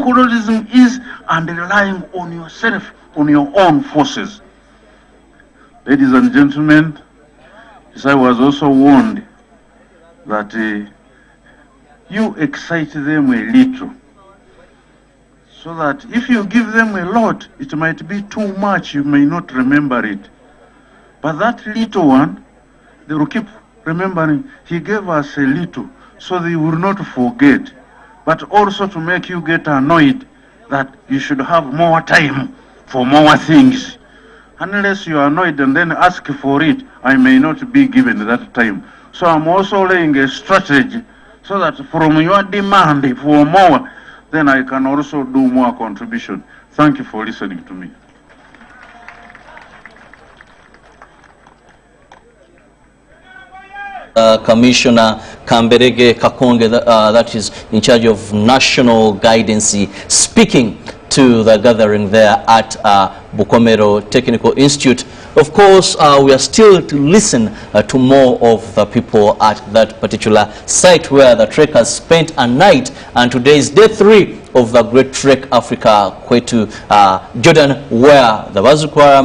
colonialism is, and relying on yourself, on your own forces. Ladies and gentlemen, as I was also warned that you excite them a little, so that if you give them a lot, it might be too much, you may not remember it. But that little one, they will keep remembering, he gave us a little, so they will not forget. But also to make you get annoyed that you should have more time for more things. Unless you are annoyed and then ask for it, I may not be given that time. So I'm also laying a strategy so that from your demand for more, then I can also do more contribution. Thank you for listening to me. Commissioner Kamberege Kakonge, that is in charge of national guidance, speaking to the gathering there at Bukomero Technical Institute. Of course, we are still to listen to more of the people at that particular site where the trekkers spent a night, and today is day 3 of the Great Trek Africa Kwetu Jordan, where the Bazukwara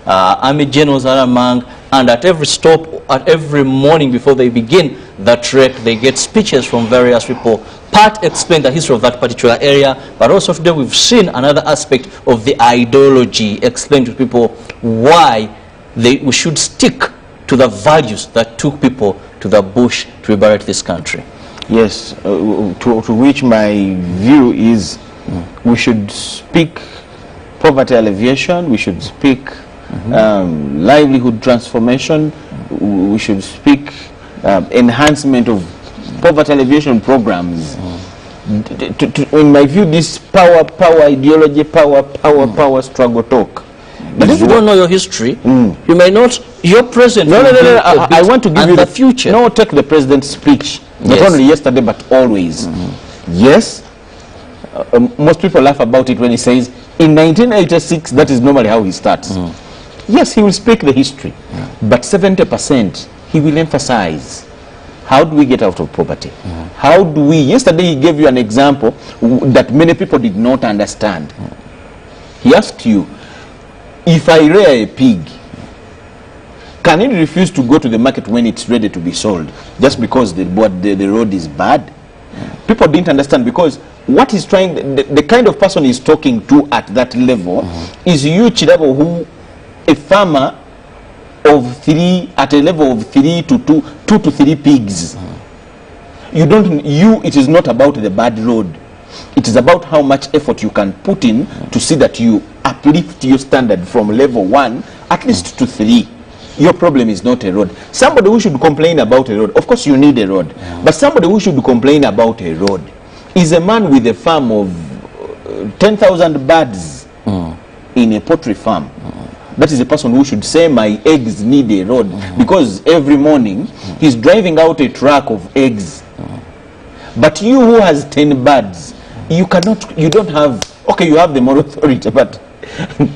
Army Generals are among, and at every stop, at every morning before they begin the trek, they get speeches from various people. Part explain the history of that particular area, but also today we've seen another aspect of the ideology, explain to people why we should stick to the values that took people to the bush to liberate this country. Yes, to which my view is we should speak poverty alleviation, we should speak livelihood transformation, we should speak enhancement of poverty alleviation programs. In my view, this power ideology, power struggle talk. But if you don't know your history, you may not, your present. No. I want to give you the future. No, take the president's speech. Not only yesterday, but always. Yes, most people laugh about it when he says, in 1986, that is normally how he starts. Yes, he will speak the history, but 70% he will emphasize, how do we get out of poverty? How do we, yesterday he gave you an example that many people did not understand. He asked you, if I rear a pig, can it refuse to go to the market when it's ready to be sold just because the road is bad? People didn't understand, because what he's trying, the kind of person he's talking to at that level is you, Chidabo, who a farmer of 3, at a level of 3 to 2 to 3 pigs. It is not about the bad road. It is about how much effort you can put in to see that you uplift your standard from level 1 at least to 3. Your problem is not a road. Somebody who should complain about a road, of course you need a road, but somebody who should complain about a road is a man with a farm of 10,000 birds in a poultry farm. That is a person who should say, my eggs need a road, because every morning he's driving out a truck of eggs. But you who has 10 birds, you don't have, okay, you have the moral authority, but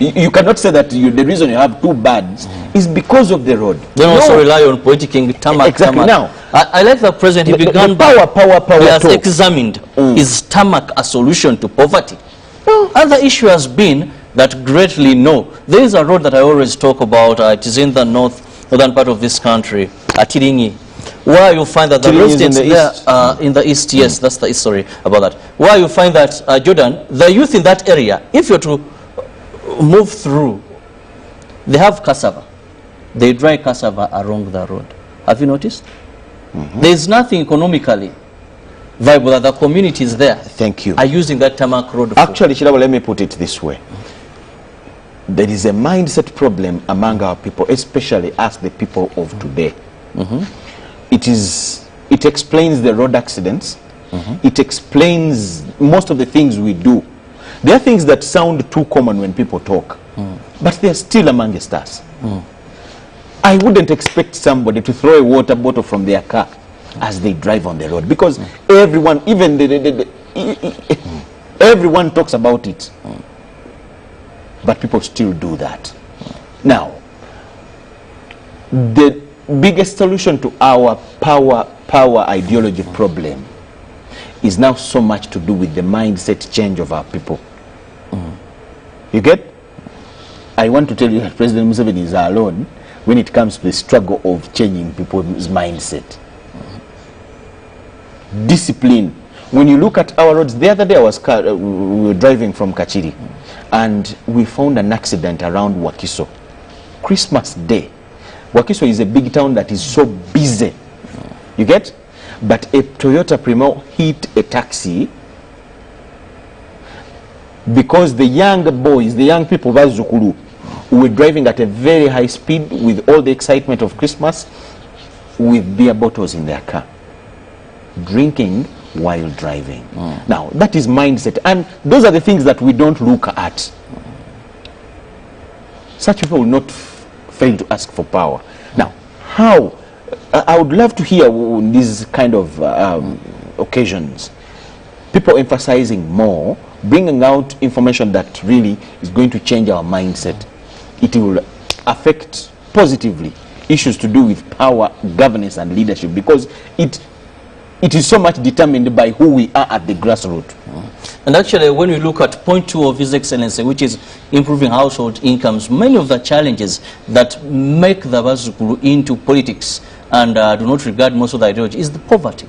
you cannot say that the reason you have 2 birds is because of the road. They also rely on politicking tarmac. Exactly. Now, I like the president, he began power he has talk. examined, is tarmac a solution to poverty? Other issue has been that greatly no. There is a road that I always talk about, it is in the northern part of this country, Tiringi, where you find that the residents there in the east, yes, that's the east, sorry about that, where you find that, Jordan, the youth in that area, if you're to move through, they have cassava. They dry cassava along the road. Have you noticed? There is nothing economically viable that the communities there are using that tarmac road for. Actually, Chirabo, let me put it this way. There is a mindset problem among our people, especially as the people of today. It explains the road accidents. It explains most of the things we do. There are things that sound too common when people talk, but they are still amongst us. I wouldn't expect somebody to throw a water bottle from their car as they drive on the road, because everyone, even everyone talks about it, but people still do that. Now, the biggest solution to our power ideology problem is now so much to do with the mindset change of our people. You get? I want to tell you that President Museveni is alone when it comes to the struggle of changing people's mindset. Discipline. When you look at our roads, the other day we were driving from Kachiri and we found an accident around Wakiso. Christmas Day. Wakiso is a big town that is so busy. You get? But a Toyota Primo hit a taxi because the young boys, the young people of Zukuru, were driving at a very high speed with all the excitement of Christmas with beer bottles in their car, drinking while driving. Now, that is mindset. And those are the things that we don't look at. Such people will not fail to ask for power. Now, how? I would love to hear on these kind of occasions, people emphasizing more, bringing out information that really is going to change our mindset. It will affect positively issues to do with power, governance, and leadership, because it is so much determined by who we are at the grassroots. And actually, when we look at point 2 of His Excellency, which is improving household incomes, many of the challenges that make the Bazukuru into politics and do not regard most of the ideology is the poverty.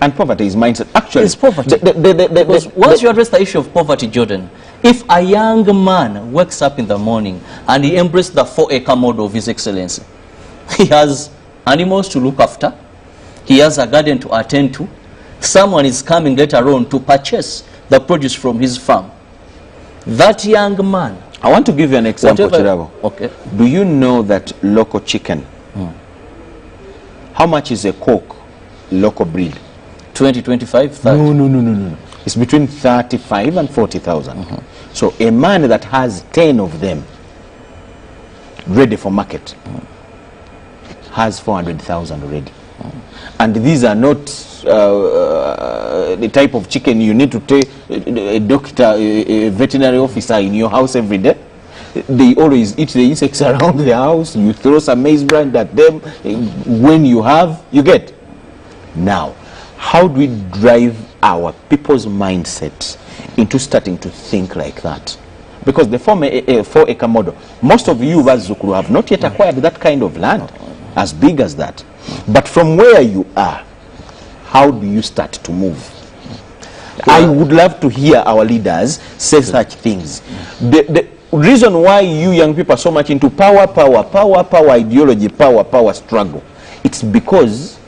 And poverty is mindset. Actually, it's poverty. Because once you address the issue of poverty, Jordan, if a young man wakes up in the morning and he embraces the 4-acre model of His Excellency, he has animals to look after, he has a garden to attend to, someone is coming later on to purchase the produce from his farm. That young man... I want to give you an example, Chirago. Okay. Do you know that local chicken, how much is a cock local breed? 20, 25, 30? No. It's between 35 and 40,000. So a man that has 10 of them ready for market has 400,000 already. And these are not the type of chicken you need to take a doctor, a veterinary officer in your house every day. They always eat the insects around the house. You throw some maize bran at them when you have, you get. Now, how do we drive our people's mindset into starting to think like that? Because the 4-acre model, most of you Bazukuru have not yet acquired that kind of land as big as that. But from where you are, how do you start to move? I would love to hear our leaders say such things. The reason why you young people are so much into power ideology, power struggle, it's because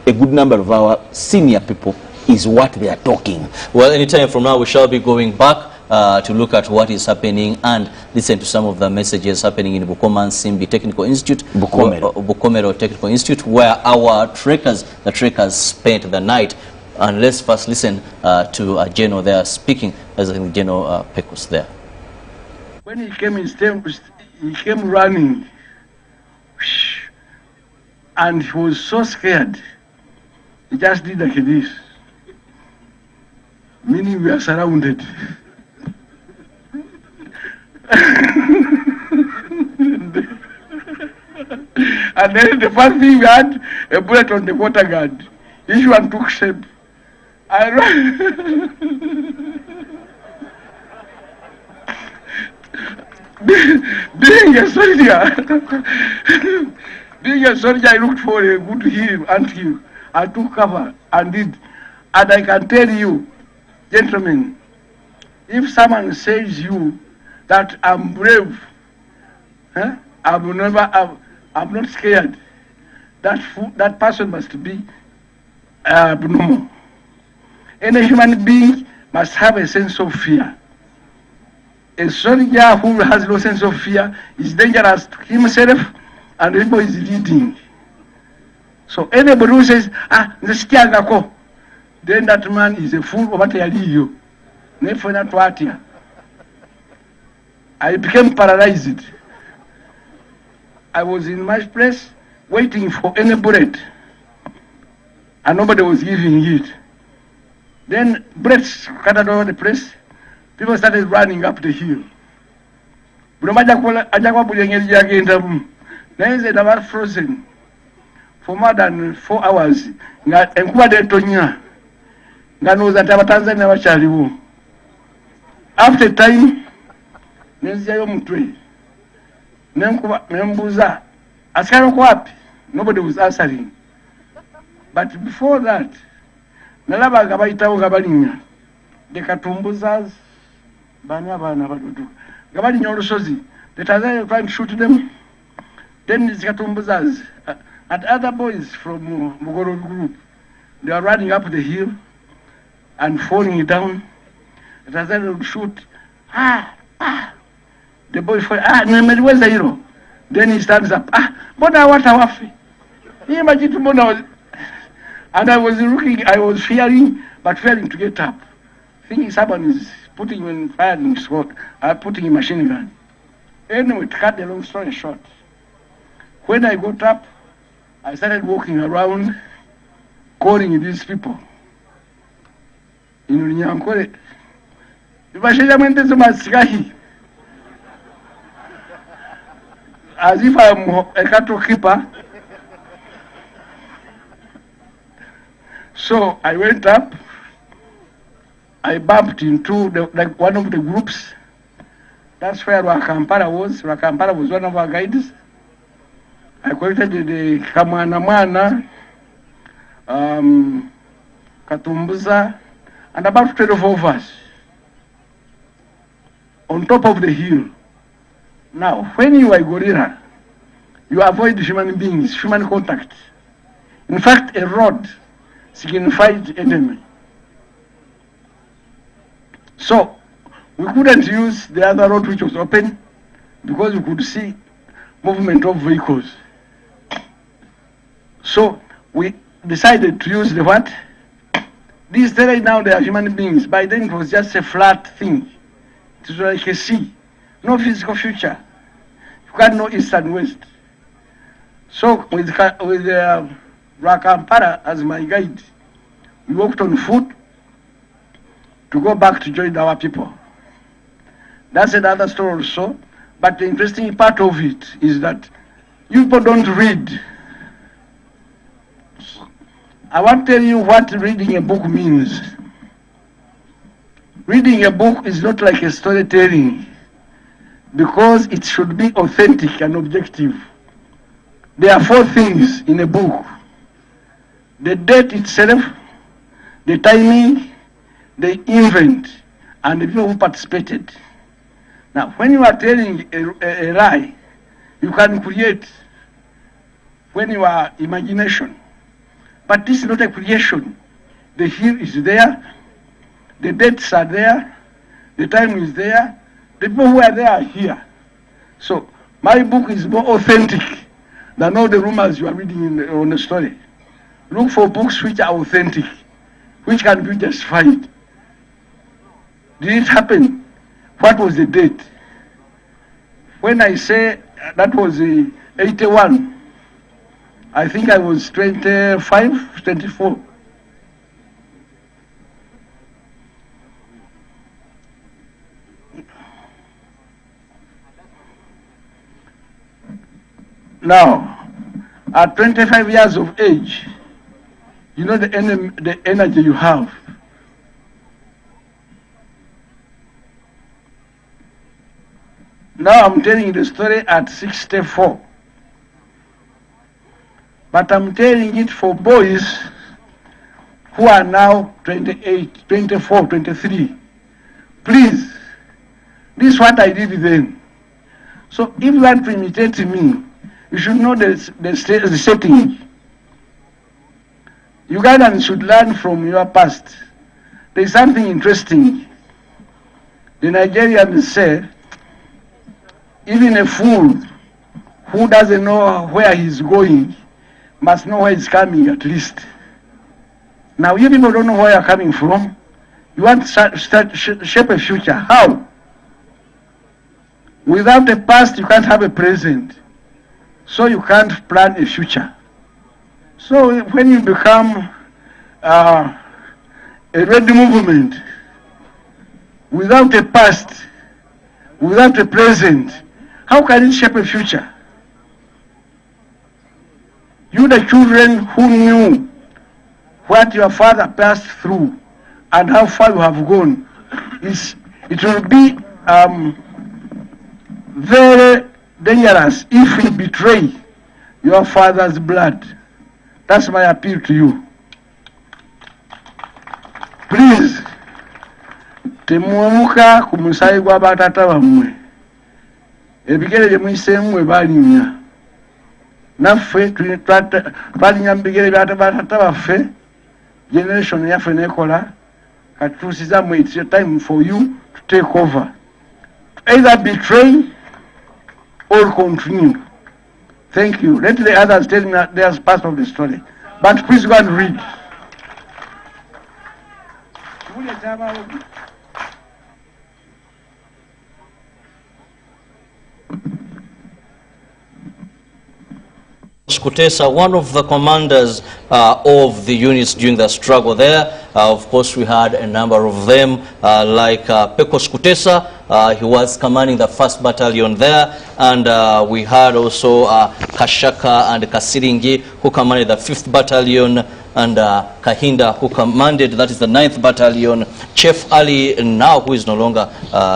a good number of our senior people is what they are talking. Well, anytime from now we shall be going back to look at what is happening and listen to some of the messages happening in Bukoma Simbi Technical Institute, Bukomero Technical Institute, where our the trekkers spent the night. And let's first listen to General there speaking, as I think General Pecos there. When he came in steps, he came running, and he was so scared. He just did like this, meaning we are surrounded. And then the first thing we had, a bullet on the water guard. This one took shape. I ran. Being a soldier, I looked for a good hill until I took cover and did. And I can tell you, gentlemen, if someone says you that I'm brave, I'm not scared, that person must be abnormal. Any human being must have a sense of fear. A soldier who has no sense of fear is dangerous to himself and the people is leading. So anybody who says, then that man is a fool of what you. I became paralyzed. I was in my place waiting for any bullet, and nobody was giving it. Then bullets scattered over the place. People started running up the hill. Then they were frozen for more than 4 hours. nga ndowooza nti abatanzania bakyaliwo. After time nenzirayo omutwe nembuuza asikale ko wapi? Nobody was answering. But before that nalaba nga bayitawo nga balinnya the Katumbuzas bani abaana badudu nga balinnya olusozi. The Tanzanians trying to shoot them. Then the Katumbuzas and other boys from Mugoro group, they are running up the hill and falling down. The Tanzanians would shoot. The boy fall. Where's the hero? Then he stands up. Mbona what wafi? Imagine mbona. And I was looking, I was fearing, but fearing to get up. Thinking someone is putting him in firing squad, putting in machine gun. Anyway, to cut the long story short, when I got up, I started walking around, calling these people. In Unyankore, as if I'm a cattle keeper. So I went up, I bumped into one of the groups. That's where Rwakampara was. Rwakampara was one of our guides. I collected the Kamwana, Katumbuza, and about 12 of us on top of the hill. Now, when you are a gorilla, you avoid human beings, human contact. In fact, a rod signified enemy. So, we couldn't use the other road which was open because we could see movement of vehicles. So, we decided to use the what? These terrain now, they are human beings. By then, it was just a flat thing. It was like a sea. No physical future. You can't know east and west. So, with Rwakampara as my guide, we walked on foot to go back to join our people. That's another story also. But the interesting part of it is that you people don't read. I want to tell you what reading a book means. Reading a book is not like a storytelling because it should be authentic and objective. There are 4 things in a book: the date itself, the timing, the event, and the people who participated. Now, when you are telling a lie, you can create when you are imagination. But this is not a creation. The hill is there, the dates are there, the time is there, the people who are there are here. So my book is more authentic than all the rumors you are reading on the story. Look for books which are authentic, which can be justified. Did it happen? What was the date? When I say that was 81, I think I was 25, 24. Now, at 25 years of age, you know the energy you have. Now I'm telling you the story at 64. But I'm telling it for boys who are now 28, 24, 23. Please, this is what I did then. So if you want to imitate me, you should know the setting. Ugandans should learn from your past. There is something interesting. The Nigerians say, even a fool who doesn't know where he's going must know where he's coming at least. Now you people don't know where you're coming from. You want to shape a future. How? Without a past, you can't have a present. So you can't plan a future. So when you become a red movement, without a past, without a present, how can it shape a future? You, the children who knew what your father passed through, and how far you have gone, it will be very dangerous if you betray your father's blood. That's my appeal to you. Please, temuomuka ku musayi gwa batata bammwe. Ebigere bye muyisemu balinnya. Naffe twalinya mu bigere bya batata baffe. Generation yaffe nekola. Kati tusizamu, it's your time for you to take over. Either betray or continue. Thank you. Let the others tell me that there's part of the story. But please go and read. Kutesa, one of the commanders of the units during the struggle there. Of course, we had a number of them, like Pecos Kutesa. He was commanding the 1st Battalion there. And we had also Kashaka and Kasiringi, who commanded the 5th Battalion. And Kahinda, who commanded, that is the 9th Battalion. Chief Ali, now who is no longer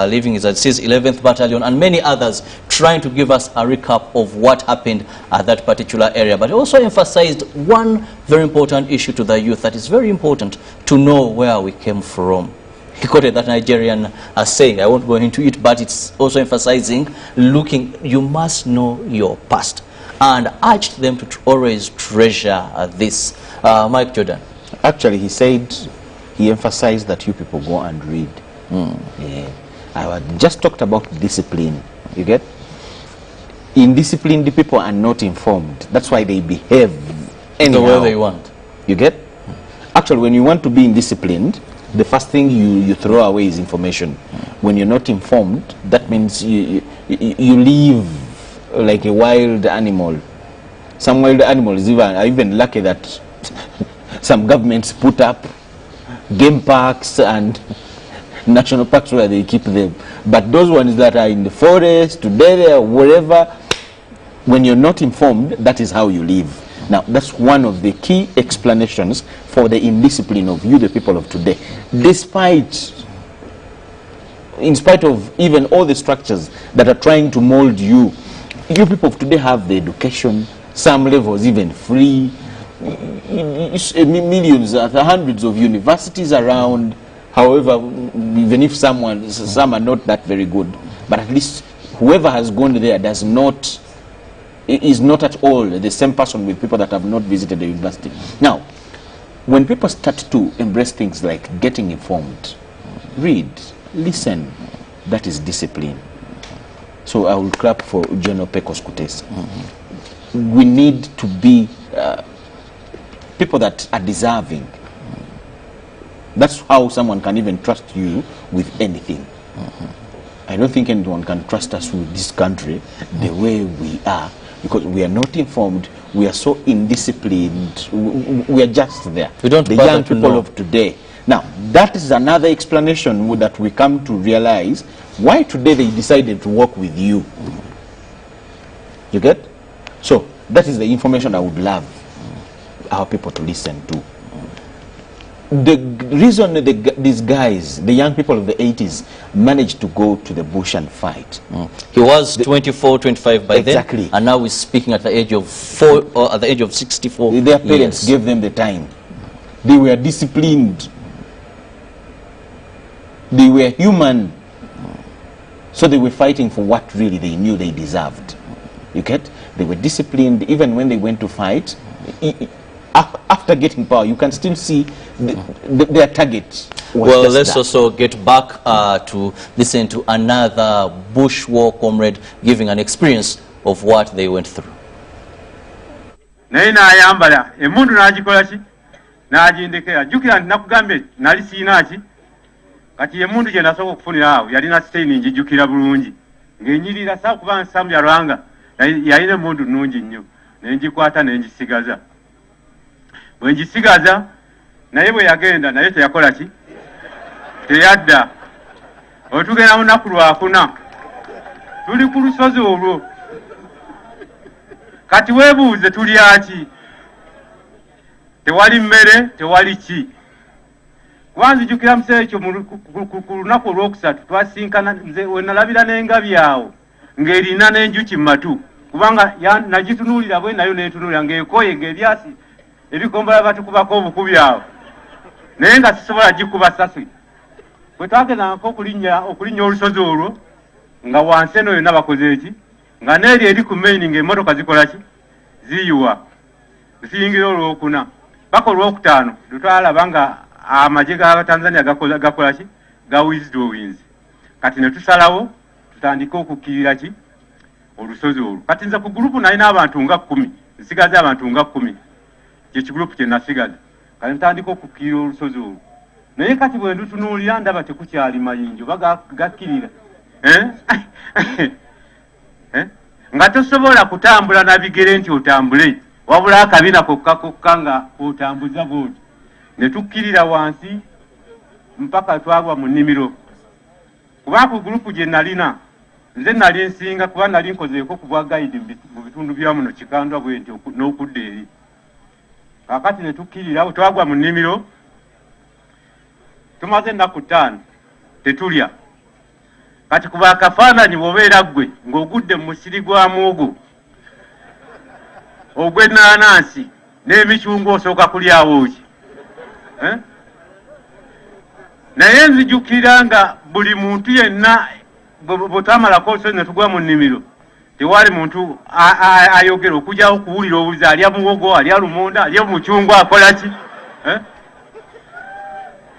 living, is at 11th Battalion, and many others, trying to give us a recap of what happened at that particular area. But he also emphasized one very important issue to the youth, that is very important to know where we came from. He quoted that Nigerian saying, I won't go into it, but it's also emphasizing, you must know your past, and urged them to always treasure this. Mike Jordan. Actually, he emphasized that you people go and read. Yeah. I just talked about discipline. You get? Indisciplined people are not informed. That's why they behave anyhow. The way they want. You get? Actually, when you want to be indisciplined, the first thing you throw away is information. When you're not informed, that means you live like a wild animal. Some wild animals are even lucky that some governments put up game parks and national parks where they keep them. But those ones that are in the forest, today or wherever, when you're not informed, that is how you live. Now, that's one of the key explanations for the indiscipline of you, the people of today. In spite of even all the structures that are trying to mold you, you people of today have the education, some levels even free, millions, hundreds of universities around. However, even if some are not that very good, but at least whoever has gone there is not at all the same person with people that have not visited the university. Now, when people start to embrace things like getting informed, read, listen, that is discipline. So I will clap for General Pecos Kutesa. We need to be people that are deserving. That's how someone can even trust you with anything. I don't think anyone can trust us with this country the way we are, because we are not informed, we are so indisciplined, we are just there. We don't the young people of today. Now, that is another explanation that we come to realize why today they decided to work with you. You get? So, that is the information I would love our people to listen to. The reason these guys, the young people of the 80s, managed to go to the bush and fight. He was 24, 25 by exactly. then, and now he's speaking at the age of 4 or at the age of 64. Their parents gave them the time. They were disciplined. They were human. So they were fighting for what really they knew they deserved. You get? They were disciplined even when they went to fight. After getting power, you can still see their target. Well, let's also get back to listen to another bush war comrade giving an experience of what they went through. Naina ayambala emundu najikola ki najindekera jukira nakugambe nali sinaaki kati emundu je nasobola okufunira awo yalina stain njijukira bulungi ng'enyirira saa kuba nsambya lwanga yalina emundu nnungi nnyo nenjikwata nenjisigaza bwe njisigaza naye bwe yagenda naye teyakola ki teyadda otugenda lunaku lwakuna tuli ku lusozi olwo kati weebuuze tulya ki tewali mmere tewali ki Wanzijukira Musekyo ku lunaku olwokusatu twasinkana nze we nalabira n'engabi awo ng'erina n'enjuki mu matu kubanga nagitunuulira bwe nayo n'etunuulira ng'ekoye ng'ebyasi ebikombola batukubako obukubi awo naye nga sisobola gikuba sasi. Bwe twagendangako okulinnya olusozi olwo nga wansi eno yonna bakoze eki nga n'eri eri ku maini ng'emmotoka zikola ki ziyiwa tusiyingira olwokuna paka olwokutaano tetwalaba nga amagye ga Tanzania gakola ki gawithdrawings. Kati ne tusalawo tutandika okukkirira ki olusozi olwo. Kati nze ku gurupu nalina abantu nga 10 nsigaze abantu nga 10 kyekigurupu kye nasigaza kati ntandika okukkirira olusozi olwo naye kati bwe ndutunuulira ndaba tekukyali mayinjo gakkirira nga tosobola kutambula na bigere nti otambule wabula akabina kokka nga otambuza bwoti. Ne tukkirira wansi mpaka twagwa mu nnimiro kuba ku gurupu gye nalina nze nali nsinga kuba nali nkozeeko ku bwa guide mu bitundu bya muno Kikandwa bwenti n'okudda eri. Kakati ne tukkirira bwe twagwa mu nnimiro tumaze ennaku 5 tetulya. Kati kuba akafaananyi bw'obeera ggwe ng'ogudde mu musiri gwa muwogo ogw'ennaanansi n'emicungwa osooka kulyawo ki naye nzijukira nga buli muntu yenna bwe twamalako olusozi ne tugwa mu nnimiro tewali muntu ayogera okujjawo kuwulira obulizi alya muwogo alya lumonda alya mucungwa akola ki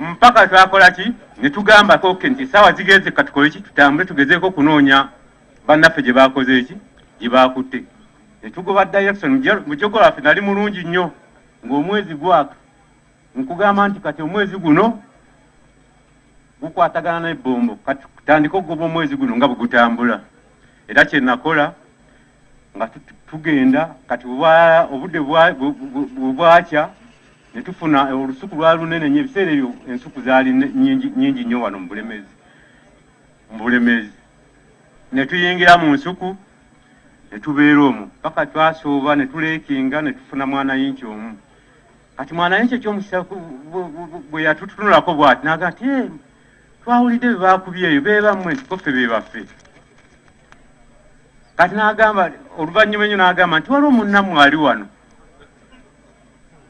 mpaka twakola ki ne tugambako nti essaawa zigenze katukole ki tutambule tugezeeko kunoonya bannaffe gye baakoze eki gye baakutte. Ne tugoba direction mu geography nali mulungi nnyo ng'omwezi gwaka nkugamba nti kati omwezi guno gukwatagana n'ebbombo kati tutandika okugoba omwezi guno nga bwegutambula. Era kye nakola nga tugenda kati obudde bwakya ne tufuna olusuku lwa lunene nnyo. Ebiseera ebyo ensuku zaali nnyingi nnyo wano mu Bulemeezi. Ne tuyingira mu nsuku ne tubeera omwo paka twasooba ne tuleekinga ne tufuna mwanayinki omu. Kati mwanayinki eky'omukisa bwe yatutunulako bw'ati n'agamba nti twawulidde bye baakubye eyo bee bammwe ntikoffe bee baffe. Kati n'agamba oluvannyuma ennyo n'agamba nti waliwo munnammwe ali wano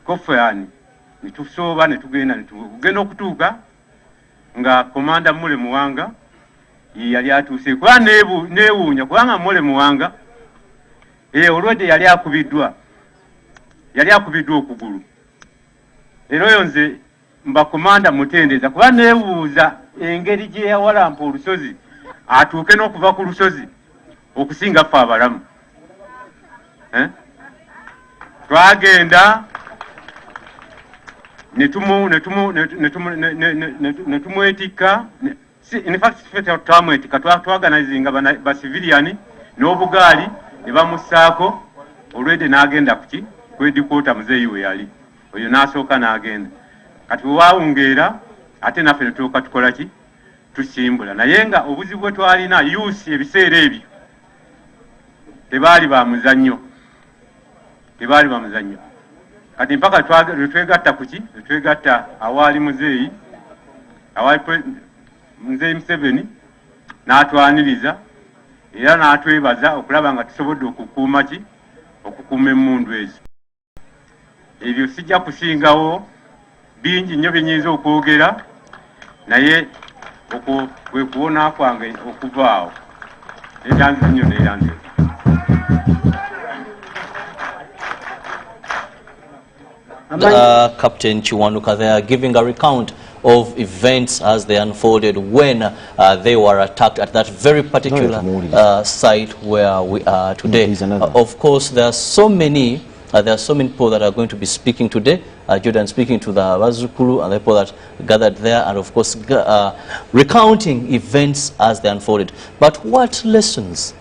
koffe ani. Ne tusooba ne tugenda tugenda okutuuka nga komanda Mule Muwanga ye yali atuuse kuba neewuunya kubanga Mule Muwanga olwedde yali akubiddwa okugulu. Era oyo nze mba komanda mutendeeza kuba neebuuza engeri gye yawalampa olusozi atuuke n'okuva ku lusozi okusinga ffe abalamu. Twagenda ne tumwetikka. In fact twamwetikka twaganazinga ba civilian n'obugaali ne bamussaako olwedde n'agenda kuki kwedikoota muzeeyi we yali oyo n'asooka n'agenda. Kati wewawungeera ate naffe ne tulyoka tukola ki tusimbula. Naye nga obuzibu bwe twalina yuusi ebiseera ebyo tebaali ba muzannyo. Kati mpaka twegatta kuki twegatta awaali muzeeyi Museveni n'atwaniriza era n'atwebaza okulaba nga tusobodde okukuuma emmundu ezo. Ebyo sijja kusingawo bingi nnyo bye nnyinza okwogera naye okwo kwe kuwona kwange okuvaawo. Neeyanze nnyo neeyanze. Captain Chiwanuka, they are giving a recount of events as they unfolded when they were attacked at that very particular site where we are today. Of course, there are so many people that are going to be speaking today. Jordan speaking to the Bazukulu and the people that gathered there, and of course recounting events as they unfolded. But what lessons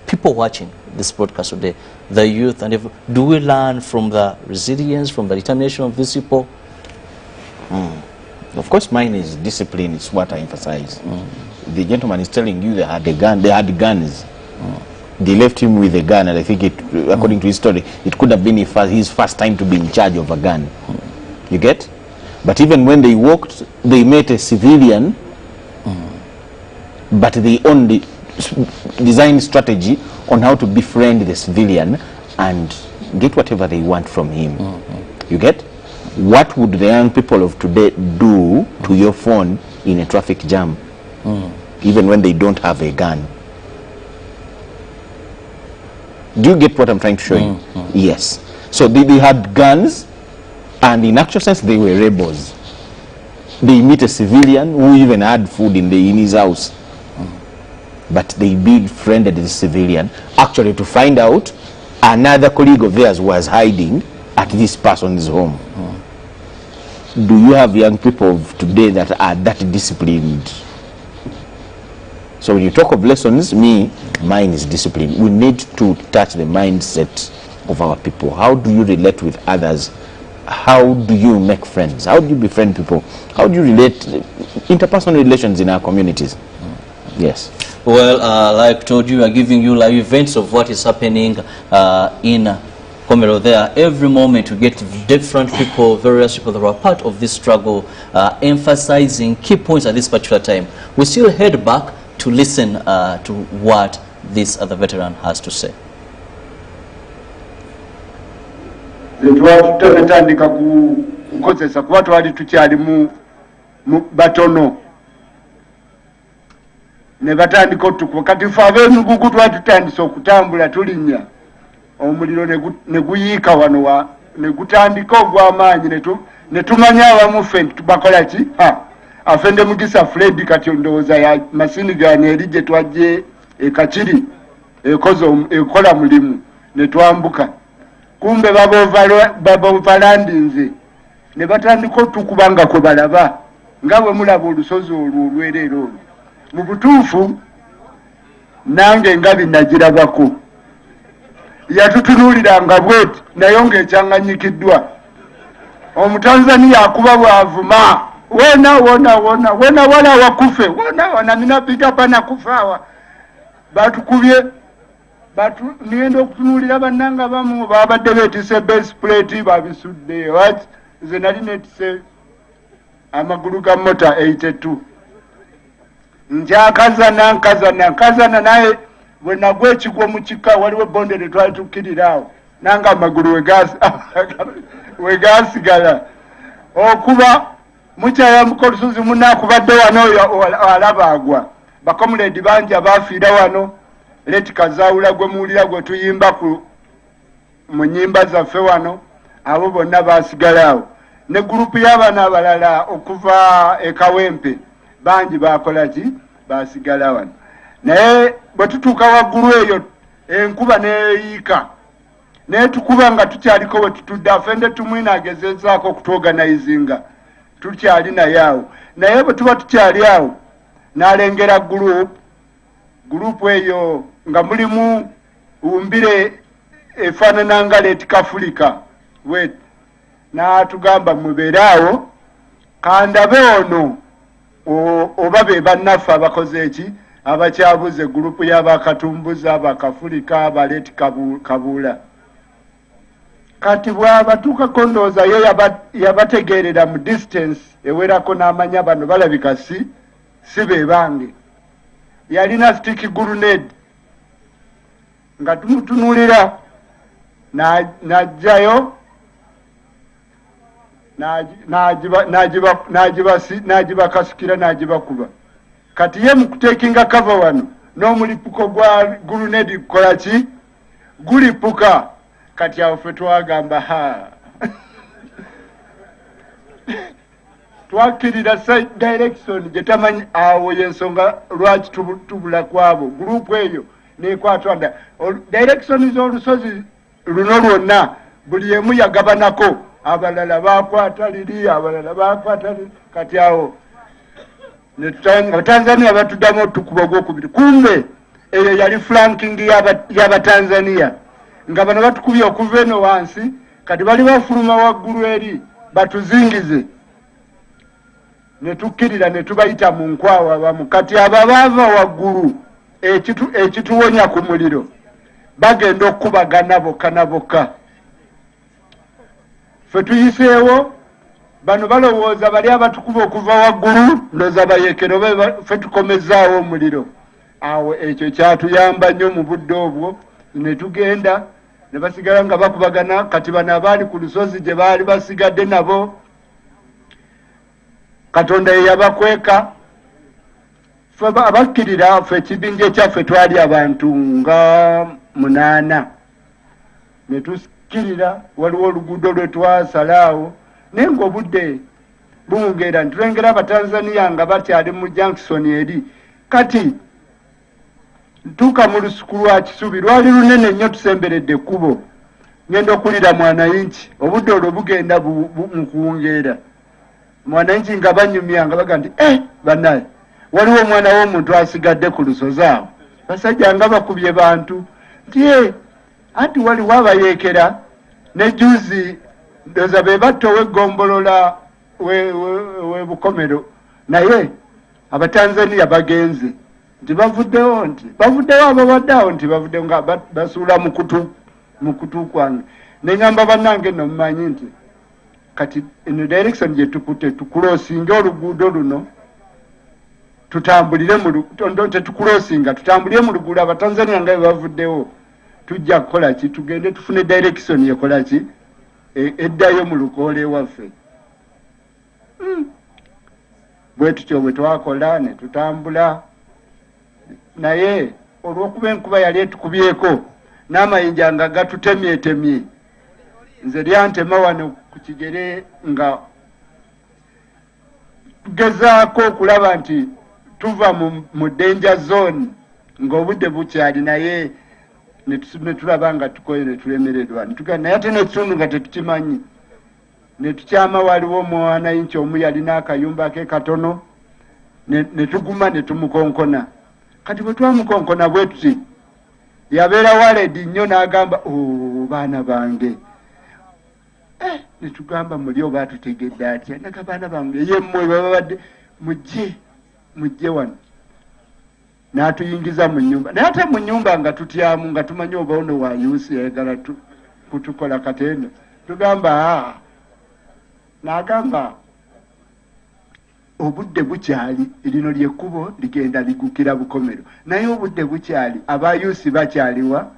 people watching this broadcast today, the youth, and do we learn from the resilience, from the determination of these people? Of course, mine is discipline. It's what I emphasize. The gentleman is telling you they had a gun. They had guns. They left him with a gun, and I think according to his story, it could have been his first time to be in charge of a gun. You get? But even when they walked, they met a civilian, but they only designed strategy on how to befriend the civilian and get whatever they want from him. You get? What would the young people of today do to your phone in a traffic jam, even when they don't have a gun? Do you get what I'm trying to show you? Yes. So they had guns, and in actual sense they were rebels. They meet a civilian who even had food in his house, but they befriended the civilian actually to find out another colleague of theirs was hiding at this person's home. Do you have young people of today that are that disciplined? So when you talk of lessons, mine is discipline. We need to touch the mindset of our people. How do you relate with others? How do you make friends? How do you befriend people? How do you relate interpersonal relations in our communities? Yes. Well, like I told you, we are giving you live events of what is happening in Komero there. Every moment we get different people, various people that are part of this struggle, emphasizing key points at this particular time. We still head back to listen to what this other veteran has to say. Twatandika kukozesa kuba twali tukyali mu batono ne batandika otukuba kati fe ab'emigugu twatutandisa okutambula tulinnya omuliro ne guyiika wano ne gutandika ogw'amaanyi ne tumanya abamu ffe tubakola ki afende Mugisa Fred kati ndowooza ya masini gano eri gye twajje ekakiri ekola mulimu ne twambuka. Kumbe babovalandinze ne batandika otukubanga kwe balaba nga bwe mulaba olusozi olwo olwerero olwo. Mu butuufu nange nga binagirabako yatutunuuliranga bweti naye ng'ekyanganyikiddwa Omutanzania akuba bwavuma wona wala wakufe wona minapita pana kufawa batukubye nienda okutunuulira bannanga bamu babadde beetise base plate babisudde wat ze nali netise amagulu ga mota 82 nkazana naye bwe nagwa ekigwo mu kika waliwo bondere twali tukkirirawo nanga amagulu wegasigala okuba mukyayambuka olusozi munakubadde wano alaba agwa bakomuledi bangi abafiira wano leti kazaawula gwe muwulira gwe tuyimba mu nnyimba zaffe wano abo bonna baasigalawo ne gurupu y'abaana abalala okuva ekawempe bangi bakola ki baasigala wano naye bwe tutuuka waggulu eyo enkuba neeyiika naye tukuba nga tukyaliko we tutudde afende tumwina agezezaako okutuoganayizinga tukyali naye awo naye bwe tuba tukyali awo n'alengera gurupu eyo nga mulimu wumbire efaanana nga Leti Kafulika wet n'atugamba mubeeraawo kandabe ono oba be bannaffe abakoze eki abakyabuze gurupu y'abakatumbuza abakafulika abaleti kabuula kati bw'abatuukako ndowooza ye yabategeerera mu distance ewerako n'amanya bano balabika si be bange yalina stick grenade nga tumutunuulira n'ajjayo n'agibakasikira n'agibakuba kati ye mu kuteekinga kava wano n'omulipuko gwa grenade kukola ki gulipuka kati awo ffe twagamba twakkirira direction gye tamanyi awo yensonga lwaki tubula kwabo gurupu eyo nekwatwanda direction z'olusozi luno lwonna buli emu yagabanako abalala bakwata liri abalala bakwata liri kati awo Tanzania batuddamu otukuba ogwokubiri kumbe eyo yali flanking y'Abatanzania nga bano batukubye okuva eno wansi kati bali bafuluma waggulu eri batuzingize ne tukkirira ne tubayita mu nkwawa abamu kati abo abaava waggulu ekituwonya ku muliro bagenda okukubagana bokka na bokka ffe tuyiseewo bano balowooza bali abatukuba okuva waggulu ndooza bayekero ffe tukomezaawo omuliro. Awo ekyo kyatuyamba nnyo mu budde obwo ne tugenda ne basigala nga bakubagana. Kati bano abaali ku lusozi gye baali basigadde nabo Katonda ye yabakweka. Ffe abakkirira ffe ekibinja ekyaffe twali abantu nga 8 ne tukkirira. Waliwo oluguudo lwe twasalaawo naye ng'obudde buwungeera ntulengera Abatanzania nga bakyali mu Junction eri. Kati ntuuka mu lusuku lwa Kisubi lwali lunene nnyo tusemberedde ekkubo ngenda okulira Mwananchi. Obudde olwo bugenda mu kuwungeera. Mwananchi nga banyumya nga baga nti bannaye waliwo omwana w'omuntu asigadde ku lusozi awo. Basajja nga bakubye bantu nti anti waliwo abayeekera ne juzi ndooza be batta ow'eggombolola we Bukomero naye Abatanzania bagenze nti bavuddewo ababadde awo nti bavuddewo nga basuula mu kutu kwange. Ne ngamba bannange nno mumanyi nti kati eno direction gye tukute tukulosinga oluguudo luno tutambulire tetukulosinga tutambulire mu luguudo Abatanzania nga bavuddewo tujja kukola ki tugende tufune direction yekola ki eddayo mu lukoole waffe. Bwe tutyo bwe twakola ne tutambula naye olw'okuba enkuba yali etukubyeko n'amayinja nga gatutemyetemye nze lyantema wano ku kigere nga tugezaako okulaba nti tuva mu danger zone ng'obudde bukyali naye ne tulaba nga tukoye ne tulemererwa naye ate n'ekitundu nga tetukimanyi. Ne tukyama waliwo Mwananchi omu yalina akayumba ke katono ne tuguma ne tumukonkona. Kati bwe twamukonkona bwe tuti yabeera waledi nnyo n'agamba baana bange ne tugamba muli oba tutegedde atya naga baana bange yemmwe babadde mujje wano. N'atuyingiza mu nnyumba naye ate mu nnyumba nga tutyamu nga tumanyi oba ono wa yusi yayagala kutukola katendo. Tugamba n'agamba obudde bukyali lino lyekkubo ligenda ligukira Bukomero naye obudde bukyali abayusi bakyaliwa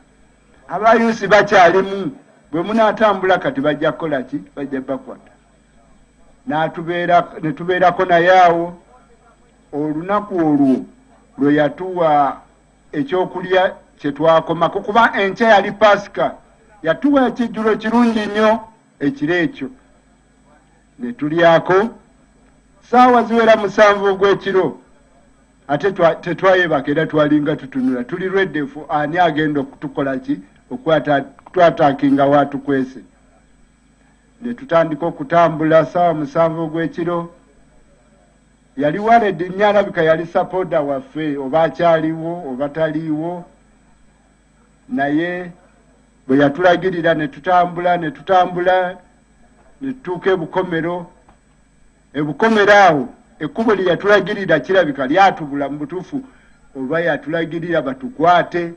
abayusi bakyalimu bwe munaatambula kati bajja kukola ki bajja bakwata. Ne tubeerako naye awo olunaku olwo lwe yatuwa ekyokulya kye twakomako kuba enkya yali Pasika. Yatuwa ekijjulo kirungi nnyo ekiro ekyo ne tulyako saawa ziwera 7 ogw'ekiro. Ate tetwayebaka era twalinga tutunula tuli reddefu ani agenda okutukola ki okutwataakinga waatukwese. Ne tutandika okutambula saawa 7 ogw'ekiro. Yali waledi nnyo alabika yali sapoda waffe oba akyaliwo oba taliiwo naye bwe yatulagirira ne tutambula ne tutuuka Bukomero awo ekkubo lye yatulagirira kirabika lyatubula mu butuufu oba yatulagirira batukwate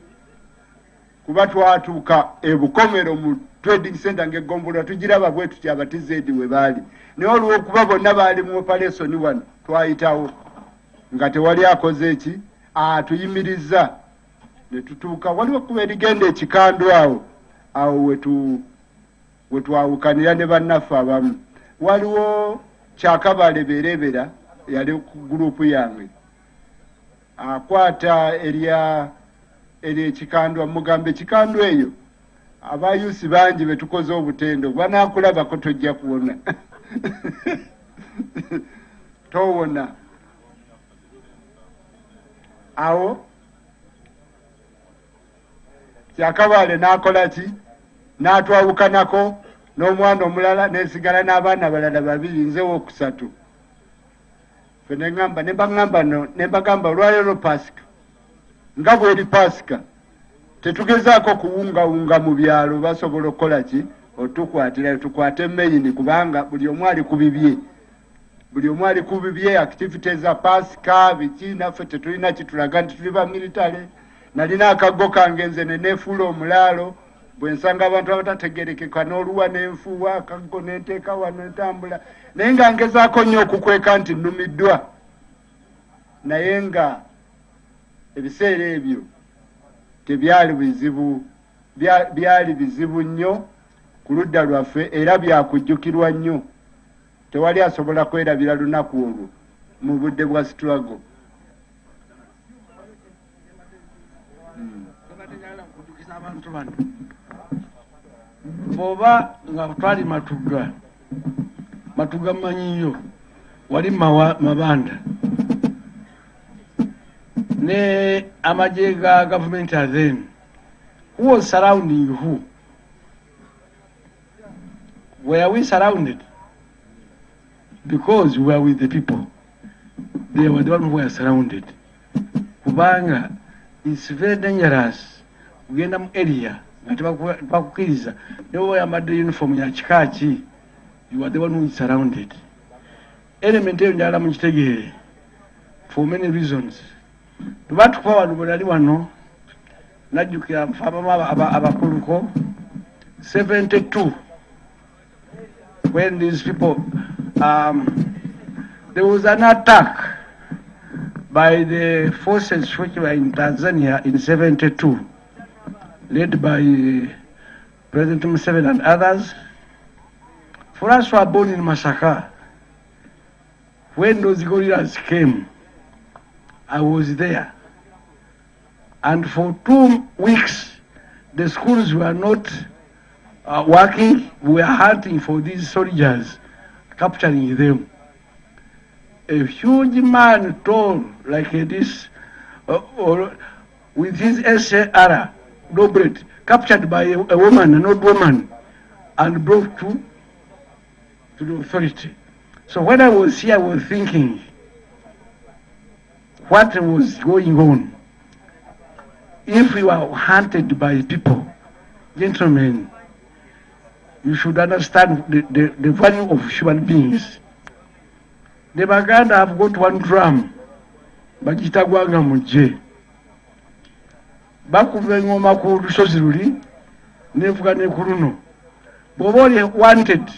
kuba twatuuka Bukomero mu trading center ng'eggombolola tugiraba bwe tutya abatizedi we baali naye olw'okuba bonna baali mu operation wano twayitawo nga tewali akoze eki atuyimiriza ne tutuuka waliwo kuba erigenda Ekikandu awo we twawukanira ne bannaffe abamu. Waliwo Kyakabale berebera yali ku gurupu yange akwata eri Ekikandu amugamba Ekikandu eyo abayusi bangi betukoze obutendo banaakulabako tojja kuwona towona. Awo Kyakabale n'akola ki n'atwawukanako n'omwana omulala nesigala n'abaana balala 2 nze wokusatu. Fe nembagamba olwaleero Pasika nga bweri Pasika tetugezaako kuwungawunga mu byalo basobola okukola ki otukwatira tukwate emmeyini kubanga buli omu ali ku bibye activities za Pasika biki naffe tetulina kitulaga nti tuli ba militale. Nalina akaggo kange nze ne neefuula omulaalo bwe nsanga abantu abatategerekeka n'oluwa n'enfuuwa akaggo n'enteeka wano entambula naye nga ngezaako nnyo okukweka nti nnumiddwa naye nga ebiseera ebyo tebyali bizibu byali bizibu nnyo ku ludda lwaffe era byakujjukirwa nnyo tewali asobola kwerabira lunaku olwo mu budde bwa struggle. Abantu bano bw'oba nga twali matuga manyiyo wali mabanda ne amagye ga government then who was surrounding who? Were we surrounded? Because we were with the people. They were the ones who were surrounded. Kubanga, it's very dangerous. Ugenda mu area nga tebakukiriza ne oyambadde uniform ya kikaaki, you are the one who is surrounded. Element eyo njagala mukitegeere for many reasons. Tubatukuba wano bwe nali wano najjukira nfaamamu abakuluko 72 when these people there was an attack by the forces which were in Tanzania in 72 led by President Museveni and others. For us who were born in Masaka, when those guerrillas came, I was there. And for 2 weeks, the schools were not working. We were hunting for these soldiers, capturing them. A huge man tall like this, with his SAR, Dobret, captured by a woman, an old woman, and brought to the authority. So when I was here, I was thinking what was going on. If we were hunted by people, gentlemen, you should understand the value of human beings. The Baganda have got one drum, bagitagwanga muje. Bakuva engoma ku lusozi luli nevuga ne ku luno. Bw'oba wanted,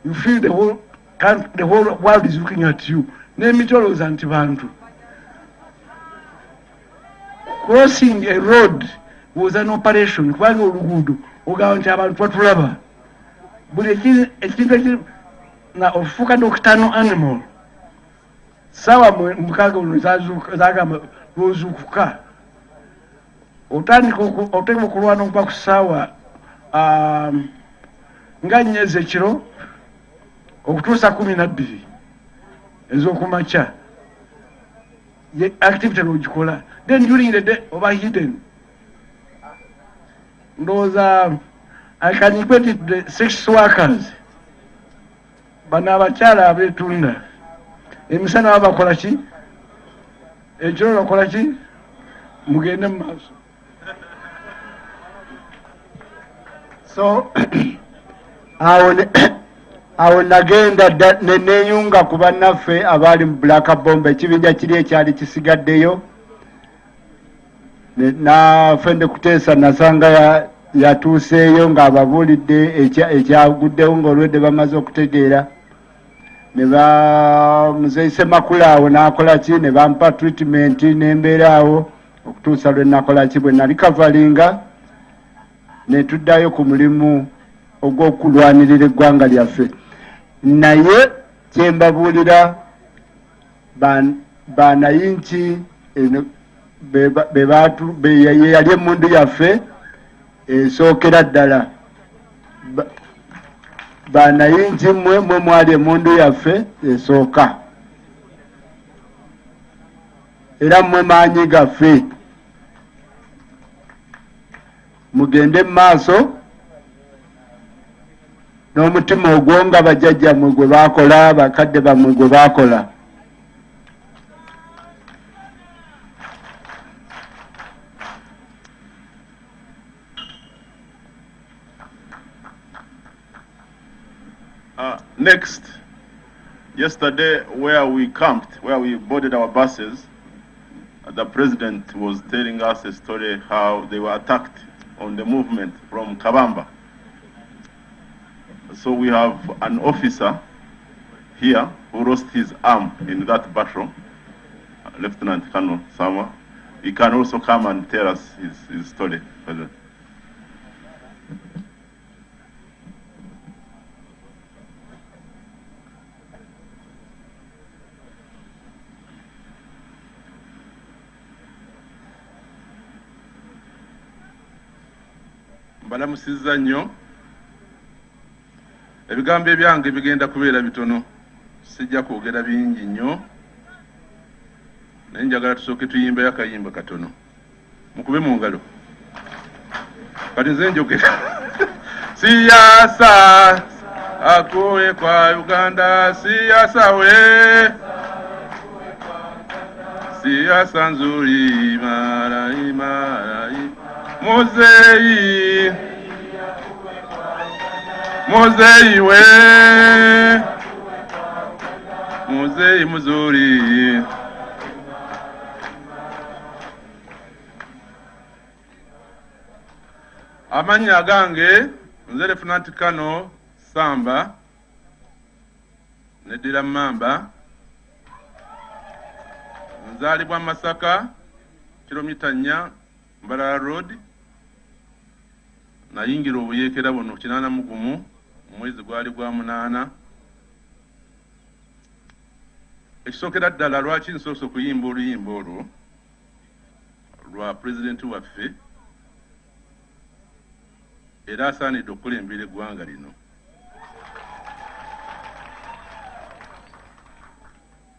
you feel the whole world is looking at you. N'emitoloza nti bantu. Crossing a road was an operation. Kubanga oluguudo ogamba nti abantu batulaba. Buli ekintu na ofuuka nokutano animal. Sawa mukaaga ono zagamba lwozuukuka. Otandika okulwana okuva ku ssaawa nga nnya ez'ekiro okutuusa 12 ez'okumakya. Ye activity n'ogikola. Then during the day oba hidden. Ndowooza I can equate it to the sex workers. Bano abakyala abeetunda. Emisana bakola ki? Ekiro bakola ki? Mugende mu maaso. So awo nagenda neneeyunga ku bannaffe abaali mu Black Bomb, ekibinja kiri ekyali kisigaddeyo. Nafende kuteesa nasanga yatuuseeyo ng'ababuulidde ekyaguddewo ng'olwedde bamaze okutegeera. Ne bamuzeise makula awo n'akola ki, ne bampa treatment n'embeera awo okutuusa lwe nakola ki, bwe nali kavalinga ne tuddayo ku mulimu ogw'okulwanirira eggwanga lyaffe. Naye kye mbabuulira banayinki yali emmundu yaffe esookera ddala. Banayinki mwe mwali emmundu yaffe esooka, era mmwe maanyi gaffe. Mugende mu maaso n'omutima ogwo nga bajjajjammwe gwe baakola, bakadde bammwe gwe baakola. Next, yesterday where we camped, where we boarded our buses, the president was telling us a story how they were attacked on the movement from Kabamba. So we have an officer here who lost his arm in that battle, Lieutenant Colonel Sama. He can also come and tell us his story. Mbalamusizza nnyo. Ebigambo ebyange bigenda kubeera bitono. Sijja kwogera bingi nnyo. Naye njagala tusooke tuyimbe akayimba katono. Mukube mu ngalo. Kati nze njogera. Siasa akuwe kwa Uganda, siasa we. Siasa nzuri marai marai. Museveni, Museveni we, Museveni muzuri. Amannya gange nze Lieutenant Colonel Samba neddira Mamba. Nzaalibwa Masaka kilomita 4 Mbarara Road. Nayingira obuyeekera buno 81 omwezi gwali gwa 8. Ekisookera ddala lwaki nsoose okuyimba oluyimba olwo lwa pulezidenti waffe era asaanidde okukulembera eggwanga lino.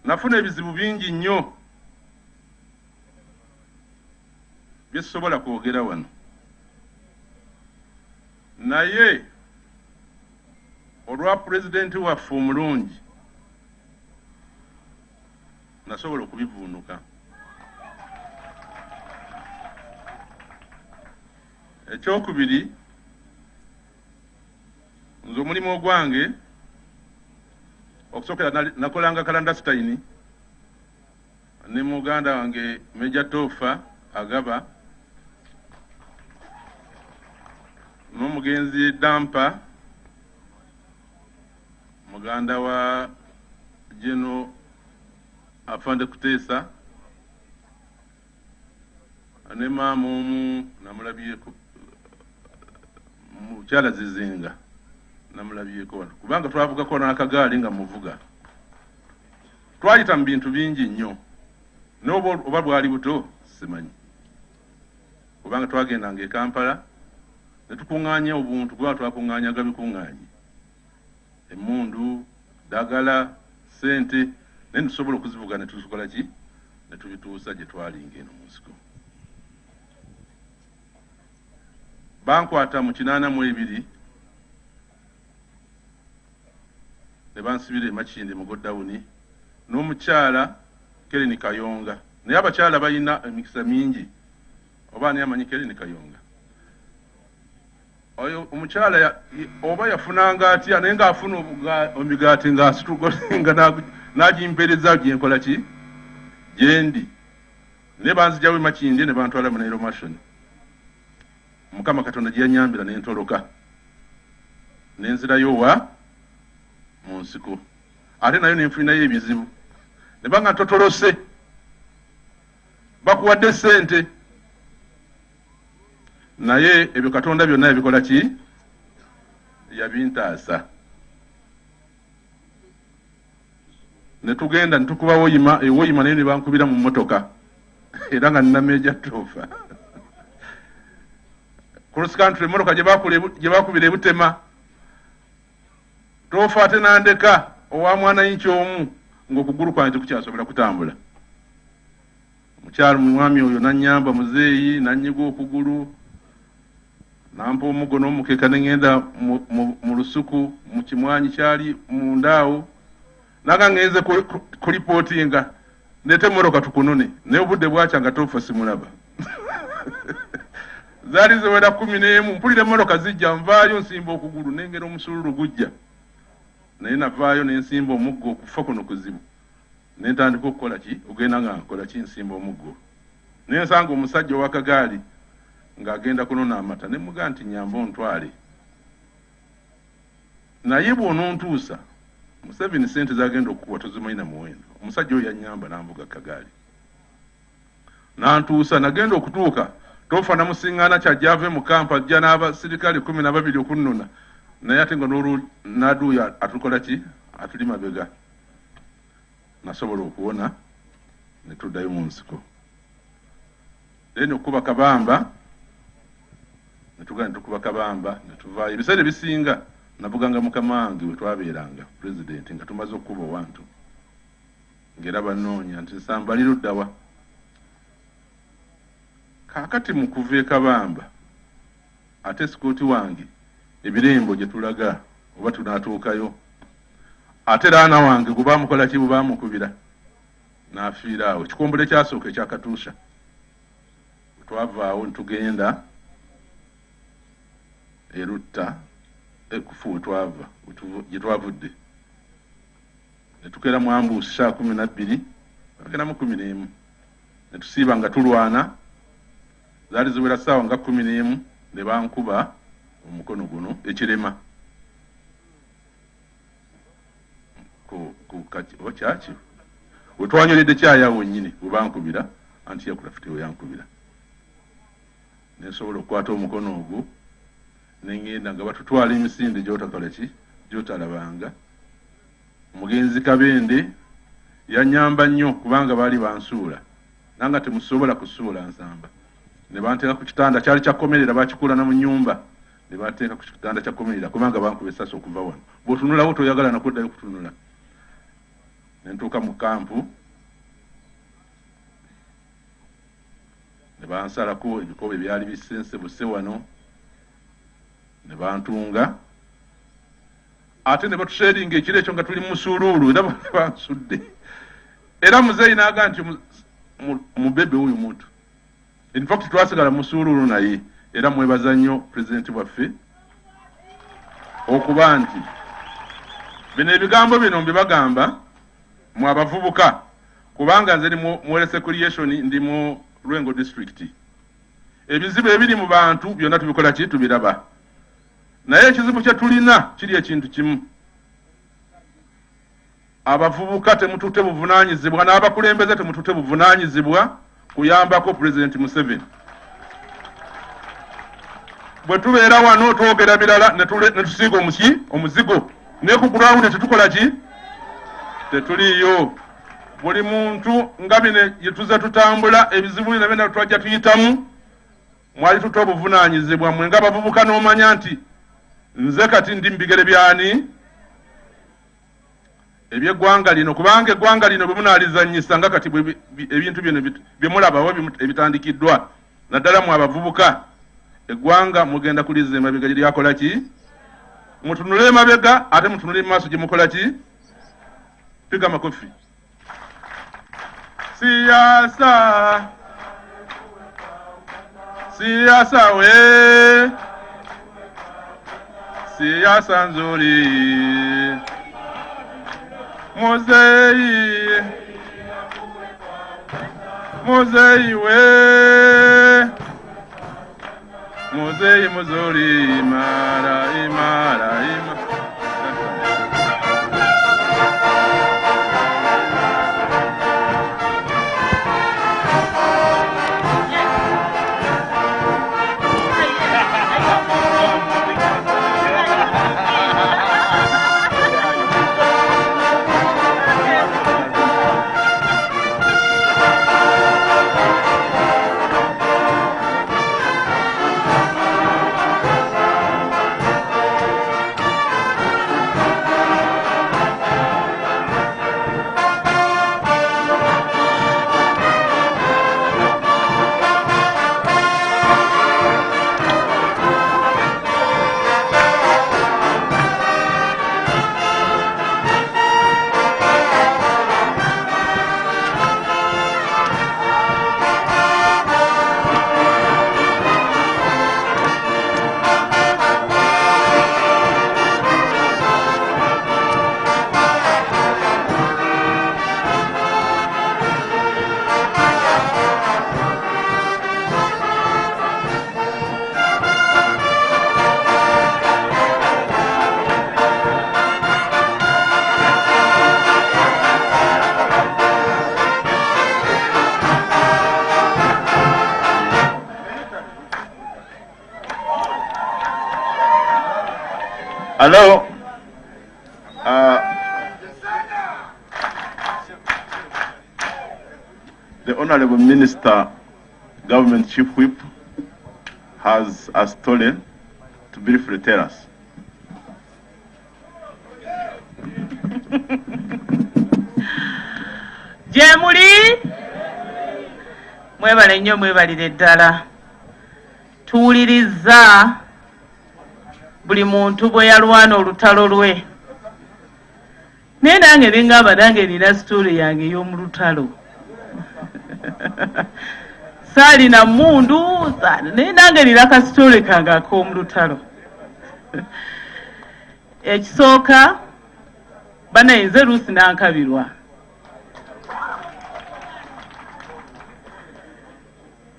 Nafuna ebizibu bingi nnyo bye sisobola kwogera wano. Naye olwa pulezidenti waffe omulungi nasobola okubivuunuka. Ekyokubiri, nze omulimu ogwange okusookera nakolanga kalandasitayini ne muganda wange Meja Tofa Agaba n'omugenzi Dampa muganda wa Jeno Afande Kuteesa ne maama omu namulabyeko mukyala Zizinga namulabyeko wano kubanga twavugako n'akagaali nga muvuga. Twayita mu bintu bingi nnyo n'oba oba bwali buto simanyi kubanga twagendanga e Kampala ne tukuŋŋaanya obuntu kuba twakuŋŋaanyaga bikuŋŋaanyi emmundu ddagala ssente naye tusobola okuzivuga ne tukola ki ne tubituusa gye twalinga eno mu nsiko. Bankwata mu 82 ne bansibira e Makindi mu Godawuni n'omukyala Kereni Kayonga. Naye abakyala balina emikisa mingi oba ani amanyi Kereni Kayonga. Oyo omukyala oba yafunanga atya naye ng'afuna omigaati ng'asitugolinga n'agimpereza gye nkola ki gye ndi. Ne banzigyawo e Makindi ne bantwala mu Nairo Mashoni. Mukama Katonda gye yanyambira ne ntoloka ne nzirayo wa mu nsiko. Ate nayo ne nfunirayo ebizibu ne banga ntotolose bakuwadde ssente naye ebyo Katonda byonna yabikola ki yabintaasa. Ne tugenda ne tukuba Woyima naye ne bankubira mu mmotoka era nga nina Meja Tofa cross country emmotoka gye bakubira e Butema. Tofa ate nandeka owa mwana inchi omu ng'okugulu kwange tekukyasobola kutambula. Mukyalo mwami oyo nannyamba muzeeyi nannyiga okugulu nampa omuggo n'omukeeka ne ngenda mu lusuku mu kimwanyi kyali mundaawo naga ngenze kulipootinga nete emmotoka tukunone naye obudde bwakya nga Tofa simulaba. Zaali ziwera 11 mpulira emmotoka zijja nvaayo nsimba okugulu nengera omusululu gujja naye navaayo nensimba omuggo okufa kuno kuzibu ne ntandika okukola ki ogenda nga nkola ki nsimba omuggo. Naye nsanga omusajja ow'akagaali ng'agenda kunona amata ne muga nti nyamba ontwale naye bw'onontuusa Museveni sente zagenda okukuwa tozimalina muwendo. Omusajja oyo yannyamba n'anvuga kagaali n'antuusa nagenda okutuuka tofa namusiŋŋaana kyajja ave mu kampa ajja n'abasirikale 12 okunnona naye ate nga n'aduuya atukola ki atuli mabega nasobola okuwona ne tuddayo mu nsiko then okuba kabamba ne tugenda ne tukuba kabamba ne tuvaayo ebiseera ebisinga navuganga mukama wange we twabeeranga president nga tumaze okukuba owantu ng'era bannoonya nti nsamba liruddawa kaakati mu kuva e Kabamba ate sikooti wange ebirembo gye tulaga oba tunaatuukayo ate raana wange gwe baamukola ki bwe baamukubira n'afiira awo ekikombole kyasooka ekyakatuusha twavaawo ne tugenda erutta ekufu we twava gye twavudde ne tukeera mu ambuusi saa 12 bagenda mu 11 ne tusiiba nga tulwana zaali ziwera ssaawa nga 11 ne bankuba omukono guno ekirema oba kyaki we twanyoledde kyayawo nnyini bwe bankubira anti yakulafite we yankubira nesobola okukwata omukono ogwo nengenda nga batutwala emisinde gyotakola ki gyotalabanga omugenzi Kabende yanyamba nnyo kubanga baali bansuula nanga temusobola kusuula nsamba ne banteeka ku kitanda kyali kyakomerera bakikula na mu nnyumba ne bateeka ku kitanda kyakomerera kubanga bankuba essasi okuva wano bw'otunulawo toyagala nakuddayo kutunula ne ntuuka mu kampu ne bansalako ebikobo ebyali bisense buse wano ne bantunga ate ne batusheringa ekiro ekyo nga tuli mu musuuluulu era bansudde era muzeeyi n'aga nti mubebe oyo muntu in fact twasigala mu musuuluulu naye era mwebaza nnyo pulezidenti waffe okuba nti bino ebigambo bino mbibagamba mwe abavubuka kubanga nze mu reconciliation ndi mu Lwengo district ebizibu ebiri mu bantu byonna tubikola ki tubiraba naye ekizibu kye tulina kiri ekintu kimu abavubuka temututte buvunaanyizibwa n'abakulembeze temututte buvunaanyizibwa kuyambako President Museveni bwe tubeera wano twogera birala ne tusiiga omuzigo naye ku ground tetukola ki tetuliyo buli muntu nga bino gye tuze tutambula ebizibu bino byonna twajja tuyitamu mwali tutte obuvunaanyizibwa mwe nga abavubuka n'omanya nti nze kati ndi mu bigere byani eby'eggwanga lino kubanga eggwanga lino bwe munaalizannyisa nga kati ebintu bino bye mulabawo ebitandikiddwa naddala mu abavubuka eggwanga mugenda kuliza emabega gye lyakola ki mutunule emabega ate mutunule mu maaso gye mukola ki piga makofi siasa we siasa nzuri Museveni we Museveni mzuri imara Hello. The Honorable Minister, Government Chief Whip, has a story to briefly tell us. Jemuli mwebale nnyo mwebalire ddala tuwuliriza buli muntu bwe yalwana olutalo lwe naye nange bengamba nange nina sitole yange ey'omu lutalo saalina mundu naye nange nina kasitole kange ak'omu lutalo ekisooka banayinze luusi nankabirwa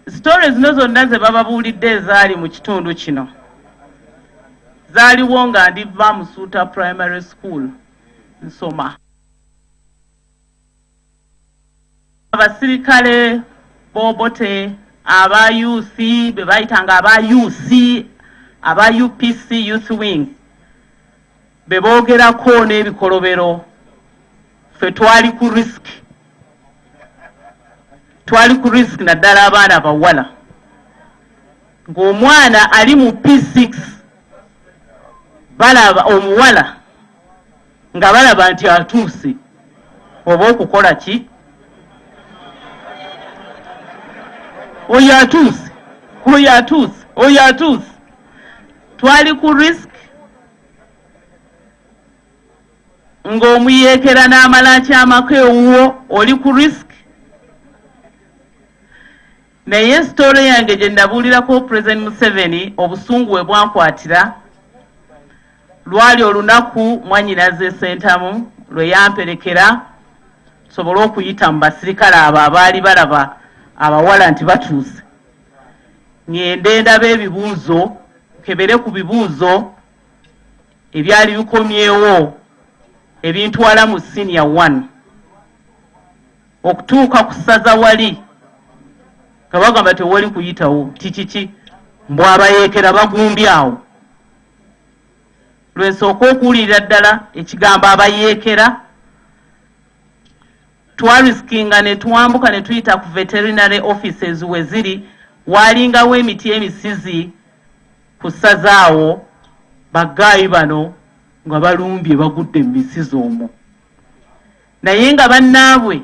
stories zino zonna ze bababuulidde ezaali mu kitundu kino zaaliwo nga ndi Bamusuuta Primary School nsoma. Abasirikale Bobote aba UC be bayitanga aba UC aba UPC Youth Wing be boogerako n'ebikolobero ffe twali ku risk naddala abaana abawala ng'omwana ali mu P6 balaba omuwala nga balaba nti atuuse oba okukola ki oyo atuuse twali ku risk ng'omuyeekera n'amala kyamako ewuwo oli ku risk naye story yange gye ndabuulirako President Museveni obusungu bwe bwankwatira lwali olunaku mwannyinaze Sentamu lwe yamperekera sobole okuyita mu basirikale abo abaali balaba abawala nti batuuse ngende ndaba ebibuuzo kebere ku bibuuzo ebyali bikomyewo ebintwala mu senior 1 okutuuka ku ssaza wali kabagamba tewali kuyitawo kiki mbw abayeekera bagumbye awo lwensooka okuwulirira ddala ekigambo abayeekera twarisikinga ne twambuka ne tuyita ku veterinary offices we ziri waalingawo emiti emisizi ku ssaza awo baggaayi bano nga balumbye bagudde mu misizi omwo naye nga bannaabwe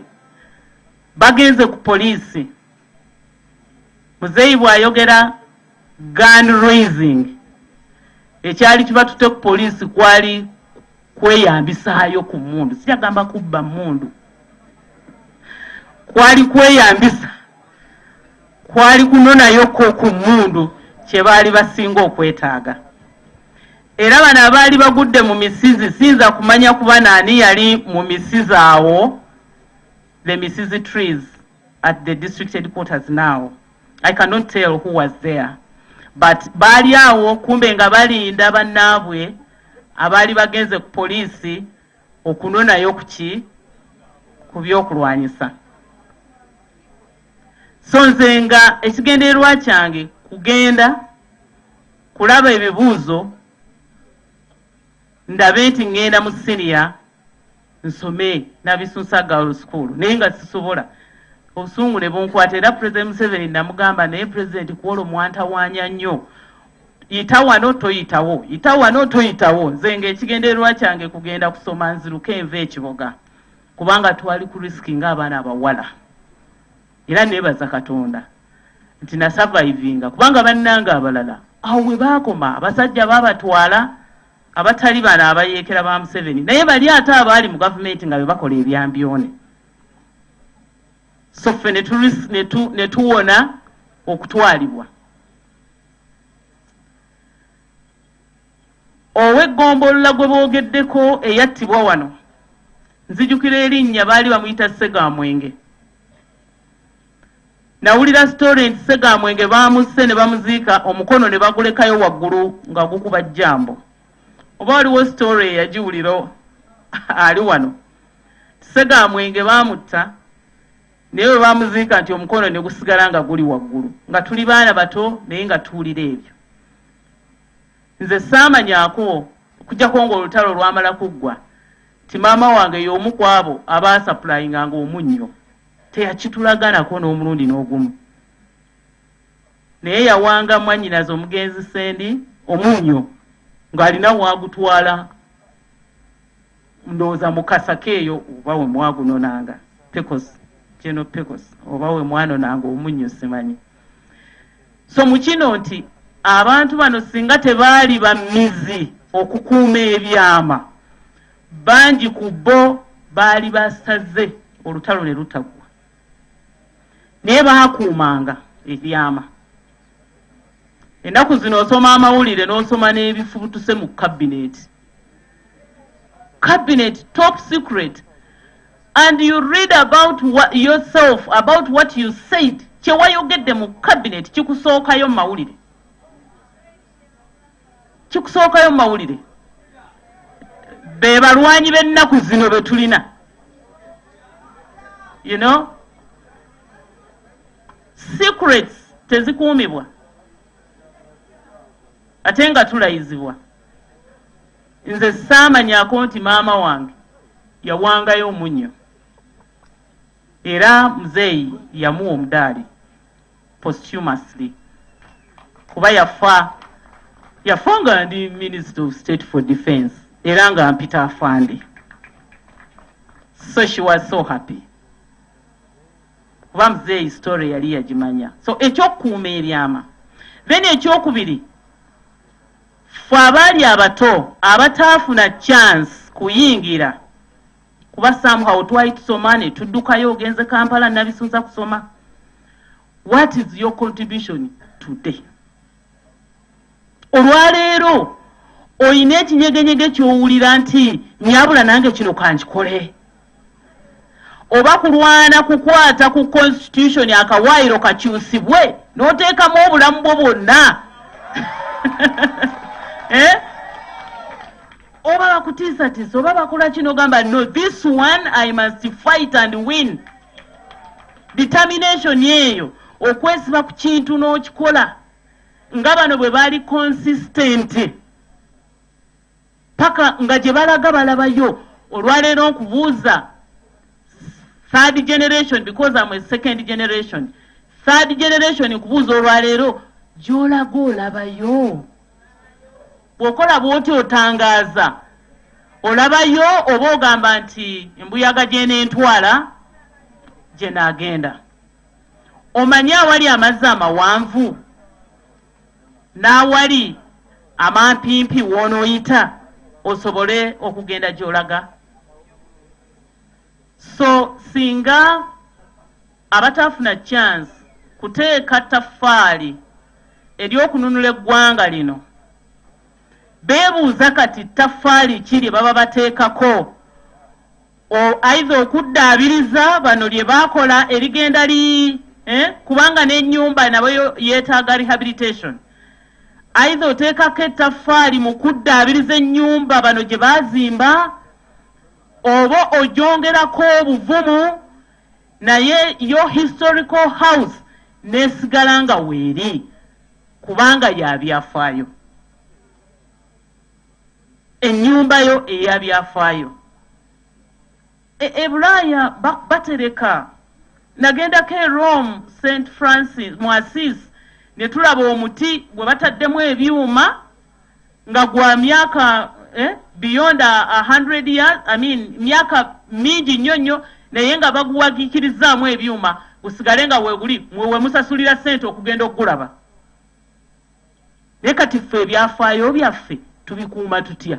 bagenze ku poliisi muzeeyi bw'ayogera gun raising ekyali kibatutte ku poliisi kwali kweyambisaayo ku mmundu siyagamba kubba mmundu kwali kweyambisa kwali kunonayoko ku mmundu kye baali basinga okwetaaga era bano abaali bagudde mu misizi siyinza kumanya kuba naani yali mu misizi awo the misizi trees at the district headquarters now I cannot tell who was there but baali awo kumbe nga balinda bannaabwe abaali bagenze ku poliisi okunonayo ku byokulwanyisa so nze nga ekigendererwa kyange kugenda kulaba ebibuuzo ndabe nti ngenda mu senior nsome Nabisusa Girls School naye nga sisobola obusungu ne bunkwata era President Museveni namugamba naye President kuwola omwantawaanya nnyo yita wano toyitawo nze ng'ekigendererwa kyange kugenda kusoma nziruke enva ekiboga kubanga twali ku risiki ng'abaana abawala era neebaza Katonda nti nasurvivinga kubanga bannanga abalala awo we baakoma abasajja baabatwala abatali bano abayeekera ba Museveni naye bali ate abaali mu gavumenti nga be bakola ebyambyone so ffe ne tuwona okutwalibwa ow'eggombolola gwe boogeddeko eyattibwa wano nzijukira erinnya baali bamuyita Ssegamwenge nawulira story nti Ssegamwenge baamusse ne bamuziika omukono ne bagulekayo waggulu nga gukuba jjambo oba waliwo story eyagiwulira ali wano Ssegamwenge baamutta naye bwe bamuziika nti omukono ne gusigala nga guli waggulu nga tuli baana bato naye nga tuwulira ebyo nze saamanyaako kujja kongo olutalo lwamala kuggwa ti maama wange y'omu ku abo abaasaplayinganga omunnyo teyakitulaganako n'omulundi n'ogumu naye yawanga mwannyinaze omugenzi Sendi omunnyo ng'alina wagutwala ndowooza mukasaka eyo oba we mwagunonanga Pecos General Pecos oba we mwanonanga omunnyo simanyi. So mu kino nti abantu bano singa tebaali bamizi okukuuma ebyama bangi ku bo baali basaze olutalo ne lutaggwa naye baakuumanga ebyama. Ennaku zino osoma amawulire n'osoma n'ebifubutuse mu cabinet top secret, and you read about what yourself, about what you said, kyewayogedde mu cabinet kikusookayo mu mawulire be balwanyi b'ennaku zino be tulina, you know, secrets tezikuumibwa ate nga tulayizibwa. Nze saamanyako nti maama wange yawangayo omunnyo era muzeeyi yamuwa omudaali posthumously kuba yafa nga ndi Minister of State for Defense era nga mpita afande. So she was so happy kuba muzeeyi story yali yagimanya. So ekyokukuuma ebyama. Then ekyokubiri, ffe abaali abato abataafuna chance kuyingira kuba somehow twali tusoma ne tuddukayo ogenze Kampala nabisuuza kusoma. What is your contribution today? Olwaleero oyina ekinyegenyege ky'owulira nti nyabula nange kino kankikole, oba kulwana kukwata ku constitution akawaayiro kakyusibwe n'oteekamu obulamu bwo bwonna oba bakutiisatiisa oba bakola kino gamba no, this one I must fight and win. Determination yeeyo okwesiba ku kintu n'okikola nga bano bwe baali consistent paka nga gye balaga balabayo. Olwaleero nkubuuza third generation, because I'm a second generation, third generation nkubuuza olwaleero gy'olaga olabayo. Bw'okola bw'oti otangaaza olabayo oba ogamba nti embuyaga gye n'entwala gye naagenda. Omanyi awali amazzi amawanvu n'awali amampimpi w'onooyita osobole okugenda gy'olaga. So singa abataafuna chance kuteeka ttaffaali ery'okununula eggwanga lino beebuuza kati ttaffaali ki lye baba bateekako either okuddaabiriza bano lye baakola erigenda kubanga n'ennyumba nabo yeetaaga rehabilitation, either oteekako ettaffaali mu kuddaabiriza ennyumba bano gye baazimba, oba ogyongerako obuvumu naye yo historical house nesigala nga weeri kubanga yabyafaayo, ennyumba yo eyabyafaayo. Bulaaya batereka. Nagendako e Rome St. Francis mu Assisi ne tulaba omuti gwe bataddemu ebyuma nga gwa myaka beyond 100 years, I mean myaka mingi nnyo naye nga baguwagiikirizaamu ebyuma gusigale nga weeguli mwe musasulira ssente okugenda okugulaba. Naye kati ffe ebyafaayo byaffe tubikuuma tutya?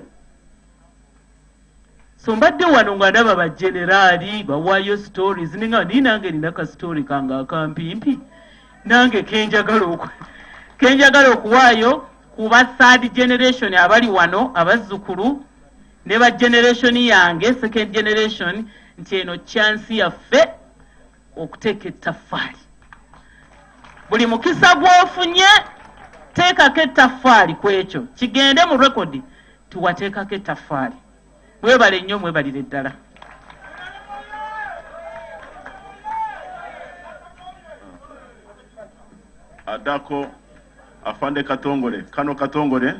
So mbadde wano nga ndaba bajeneraali bawaayo stories ninga nange nina ka story kange akampimpi nange kenjagala okuwaayo kuba third generation abali wano abazzukulu ne ba generation yange second generation nti eno chance yaffe okuteeka ettaffaali. Buli mukisa gw'ofunye teekako ettaffaali ku ekyo kigende mu rekodi tiwateekako ettaffaali. Mwebale nnyo, mwebalire ddala. Adako afande Katongole, Kano Katongole.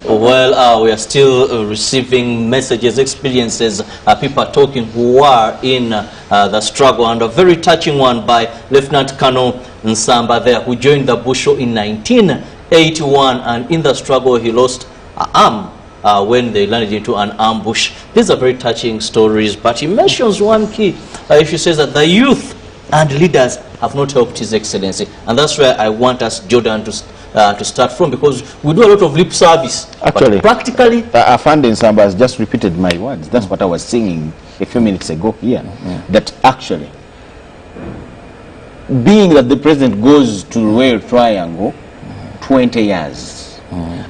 Well, we are still receiving messages, experiences, people are talking who are in the struggle, and a very touching one by Lieutenant Colonel Nsamba there, who joined the Busho in 1981, and in the struggle he lost an arm when they landed into an ambush. These are very touching stories, but he mentions one key. He says that the youth and leaders have not helped His Excellency, and that's where I want us, Jordan, to start from, because we do a lot of lip service. Actually, but practically, Afande Nsamba has just repeated my words. That's what I was singing a few minutes ago here. That actually, being that the president goes to Royal Triangle 20 years,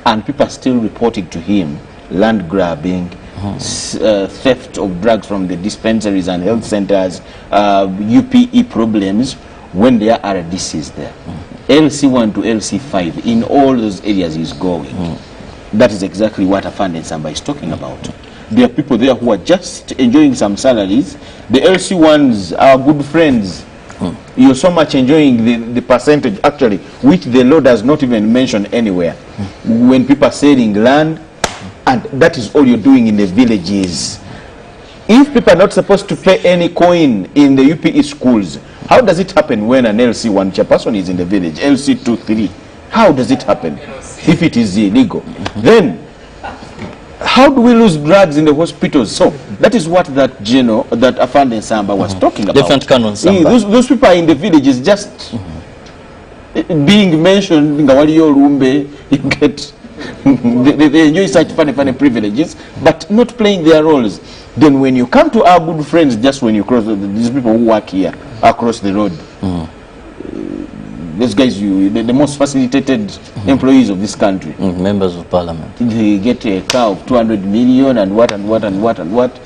and people are still reporting to him land grabbing, theft of drugs from the dispensaries and health centers, UPE problems, when there are RDCs there. LC1 to LC5, in all those areas he's going. That is exactly what Afande Nsamba is talking about. There are people there who are just enjoying some salaries. The LC1s are good friends. You're so much enjoying the percentage, actually, which the law does not even mention anywhere. When people are selling land, and that is all you're doing in the villages. If people are not supposed to pay any coin in the UPE schools, how does it happen when an LC1 chairperson is in the village, LC2, 3? How does it happen if it is illegal? Then, how do we lose drugs in the hospitals? So, that is what that Afande Nsamba was talking about. Different Colonel Nsamba. Those people are in the villages just being mentioned, you get, they enjoy such funny privileges, but not playing their roles. Then when you come to our good friends, just when you cross, these people who work here across the road, these guys, the most facilitated employees of this country, members of parliament, they get a car of 200 million and what and what and what and what.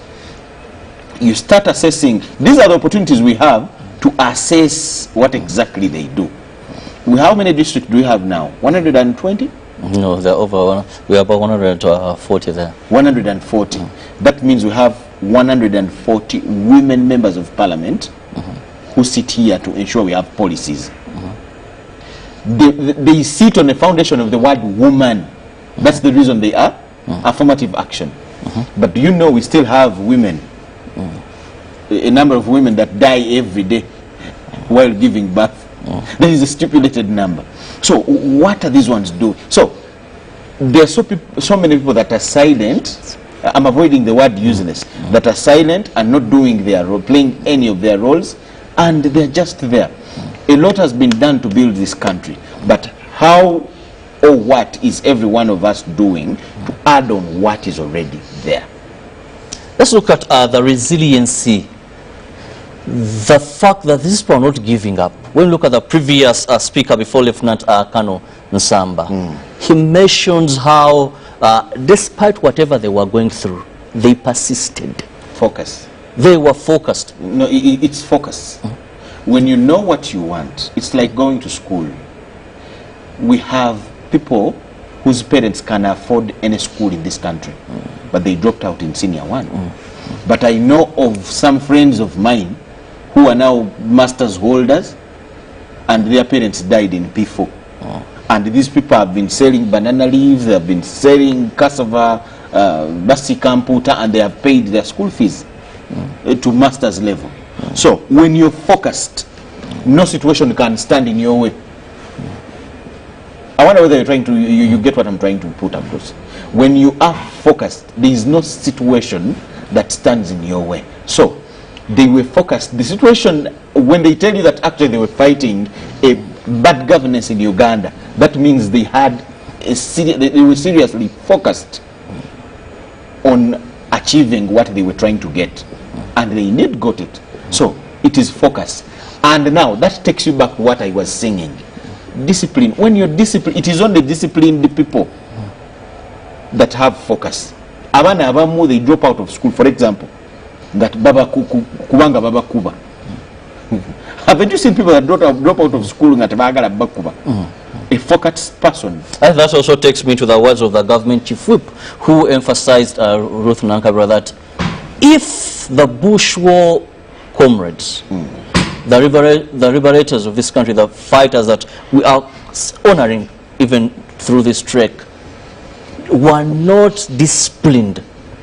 You start assessing. These are the opportunities we have to assess what exactly they do. How many districts do we have now? 120? No, they're over. We have about 140 there. 140. That means we have 140 women members of parliament who sit here to ensure we have policies. They sit on the foundation of the word woman. That's the reason they are affirmative action. But do you know we still have women, a number of women that die every day while giving birth? There is a stipulated number. So what are these ones do? So there are so many people that are silent. I'm avoiding the word useless. That are silent and not doing their role, playing any of their roles, and they're just there. A lot has been done to build this country, but how or what is every one of us doing to add on what is already there? Let's look at the resiliency. The fact that these people are not giving up. When we look at the previous speaker before Lieutenant Colonel Nsamba, he mentions how, despite whatever they were going through, they persisted. Focus. They were focused. No, it's focus. When you know what you want, it's like going to school. We have people whose parents can afford any school in this country, but they dropped out in senior one. But I know of some friends of mine who are now master's holders, and their parents died in P4. And these people have been selling banana leaves, they have been selling cassava, basi kamputa, and they have paid their school fees to master's level. So when you're focused, no situation can stand in your way. I wonder whether you're trying to, you get what I'm trying to put across. When you are focused, there is no situation that stands in your way. So they were focused. The situation, when they tell you that actually they were fighting a bad governance in Uganda, that means they had they were seriously focused on achieving what they were trying to get, and they indeed got it. So it is focus. And now that takes you back to what I was singing. Discipline. When you're disciplined, it is only disciplined people that have focus. Abana abamu, they drop out of school, for example, that baba kubanga baba kuba. Haven't you seen people that drop out of school and bagala baba kuba? A focused person. And that also takes me to the words of the government chief whip, who emphasized, Ruth Nankabra, that if the Bush War comrades, the liberators of this country, the fighters that we are honoring even through this trek, were not disciplined.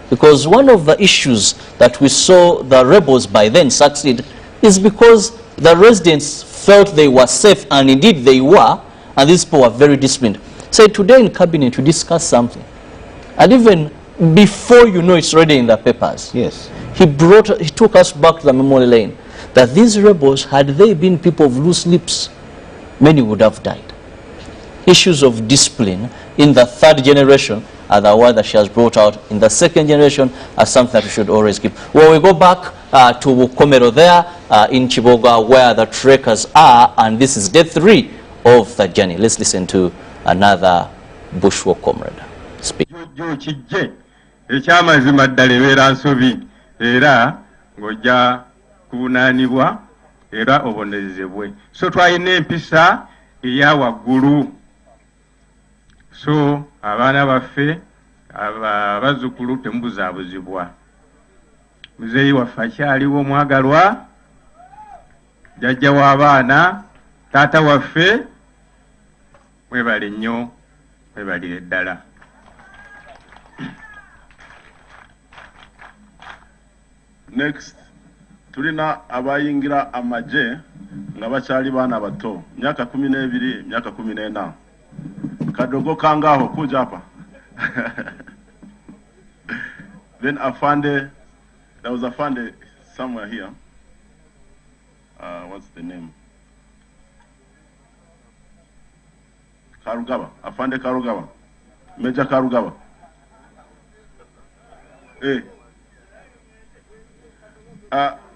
Because one of the issues that we saw the rebels by then succeed is because the residents felt they were safe, and indeed they were, and these people were very disciplined. So today in cabinet we discussed something, and even before you know it's already in the papers. Yes. He took us back to the memory lane, that these rebels, had they been people of loose lips, many would have died. Issues of discipline in the third generation are the word that she has brought out in the second generation as something that we should always keep. Well, we go back to Bukomero there in Chiboga, where the trekkers are, and this is day 3 of the journey. Let's listen to another bushwalk comrade speak. Ekyamazima ddala ebeera nsobi era ng'ojja kuvunaanibwa era obonezebwe. So twalina empisa eya waggulu. So abaana baffe abazzukulu temubuzaabuzibwa. Muzeeyi waffe akyaliwo omwagalwa, jjajja w'abaana, taata waffe, mwebale nnyo, mwebalire ddala. Next, tulina abayingira amaje nga bakyali baana bato, myaka 12, myaka 14. Kadogo kangaho kuja hapa. Then Afande, there was Afande somewhere here. What's the name? Karugaba, Afande Karugaba, Major Karugaba.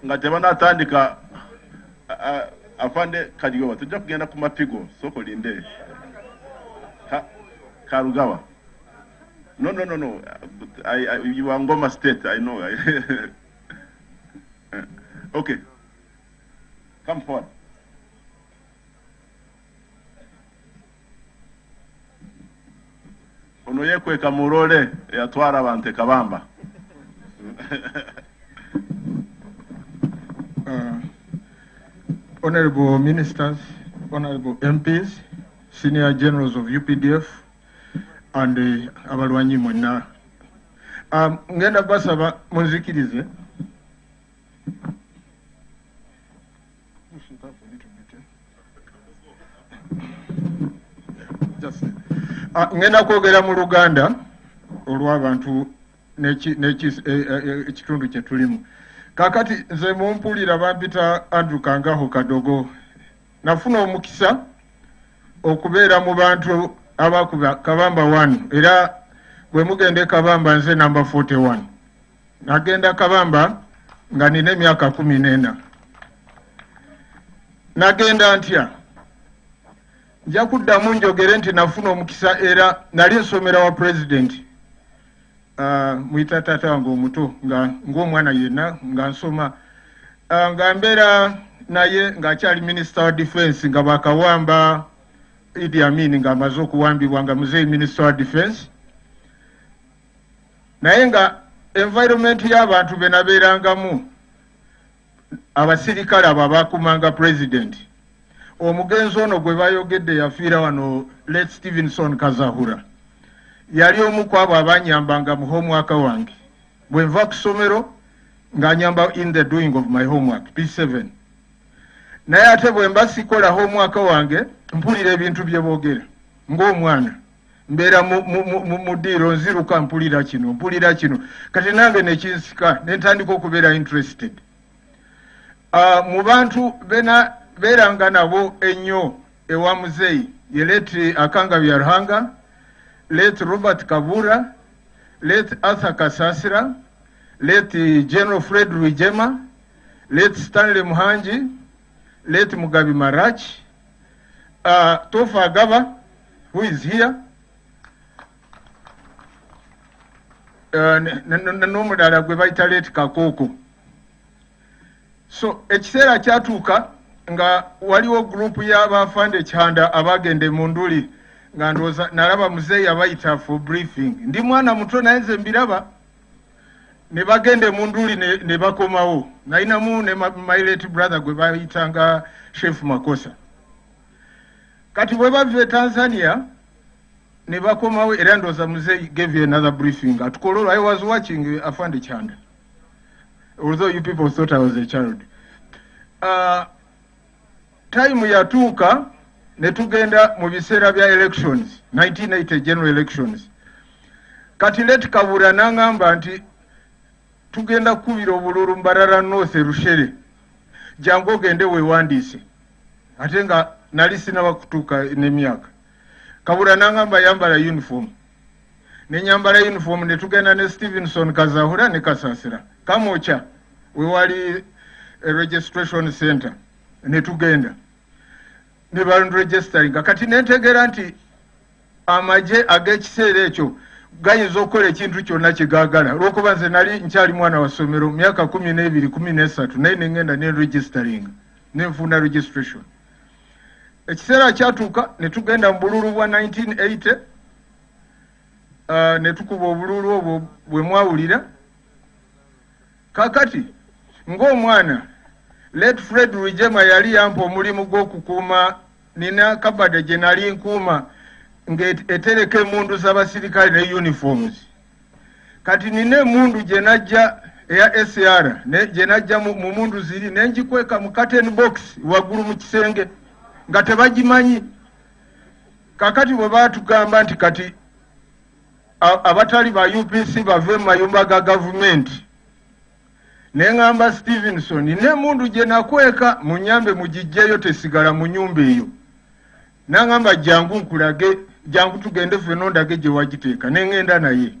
Nga tebana atandika Afande Karugaba, tujja kugenda ku mapigo soko linde. Karugawa. No. You are Ngoma State, I know. Okay. Come forward. Ono yekweka murole yatwara bante kabamba. Honorable Ministers, Honorable MPs, Senior Generals of UPDF, and abalwanyi mwenna. Ngenda basaba munzikirize. Ngenda kwogera mu Luganda olw'abantu n'ekitundu kye tulimu. Kakati nze mumpulira bampita Andrew Kangaho Kadogo. Nafuna omukisa okubeera mu bantu abakuba Kabamba 1 era bwe mugende Kabamba nze number 41. Nagenda Kabamba nga nina emyaka 14. Nagenda ntya nja kuddamu njogere nti nafuna omukisa era nali nsomera wa president muyita taata wange omuto nga ng'omwana yenna nga nsoma nga mbeera naye ng'akyali minister wa defense nga bakawamba Idi Amin nga amaze okuwambibwa nga muzeeyi minister wa defense, naye nga environment y'abantu be nabeerangamu abasirikale abo abakumanga president. Omugenzi ono gwe bayogedde yafiira wano Let Stevenson Kazahura yali omu ku abo abanyambanga mu homework wange bwe nva ku ssomero ng'anyamba in the doing of my homework P7. Naye ate bwe mba sikola homework wange mpulira ebintu bye boogera ng'omwana mbeera mu ddiiro nziruka mpulira kino kati nange nekinsika ne ntandika okubeera interested. Mu bantu beeranga nabo ennyo ewa muzeeyi ye late Akanga Byarhanga, late Robert Kabura, late Arthur Kasasira, late General Fred Rwigema, late Stanley Muhanji, late Mugabi Marachi, Tofa Agaba, who is here, n'omulala gwe bayita late Kakoko. So ekiseera kyatuuka nga waliwo group y'abafande Chanda abagende mu nduli nga ndowooza nalaba muzeeyi abayita for briefing. Ndi mwana muto naye nze mbiraba ne bagende mu nduli ne bakomawo. Nalinamu ne my late brother gwe bayitanga Chef Makosa. Kati bwe bava e Tanzania ne bakomawo era ndooza Muzeeyi gave you another briefing at Kololo. I was watching Afande Chanda, although you people thought I was a child. Time yatuuka ne tugenda mu biseera bya elections 1980 general elections. Kati Let Kabura n'angamba nti tugenda kukubira obululu Mbarara North Rushere, jangu ogende weewandiise. Ate nga nali sinaba kutuuka n'emyaka. Kabura n'angamba yambala uniform. Ne nyambala uniform ne tugenda ne Stevenson Kazahura ne Kasasira. Kamocha we wali a registration center ne tugenda. Ne balu registering. Kati nentegera nti amaje ag'ekiseera ekyo gayinza okukola ekintu kyonna kye gaagala. Olw'okuba nze nali nkyali mwana wa ssomero myaka 12 13 naye ne ngenda ne registering ne nfuna registration. Ekiseera kyatuuka ne tugenda mu bululu bwa 1980 ne tukuba obululu obwo bwe mwawulira. Kakati ng'omwana Let Fred Rwigema yali yampa omulimu gw'okukuuma nina kabada gye nali nkuuma ng'etereka emundu z'abasirikale ne uniforms. Kati nina emundu gye najja eya SR gye najja mu mundu ziri ne ngikweka mu curtain box waggulu mu kisenge nga tebagimanyi. Kakati bwe baatugamba nti kati abatali ba UPC bave mu mayumba ga gavumenti, ne ngamba Stevenson n'emundu gye nakweka munyambe mugijjeyo tesigala mu nyumba eyo. N'angamba jangu nkulage, jangu tugende ffenna ondage gye wagiteeka. Ne ngenda naye.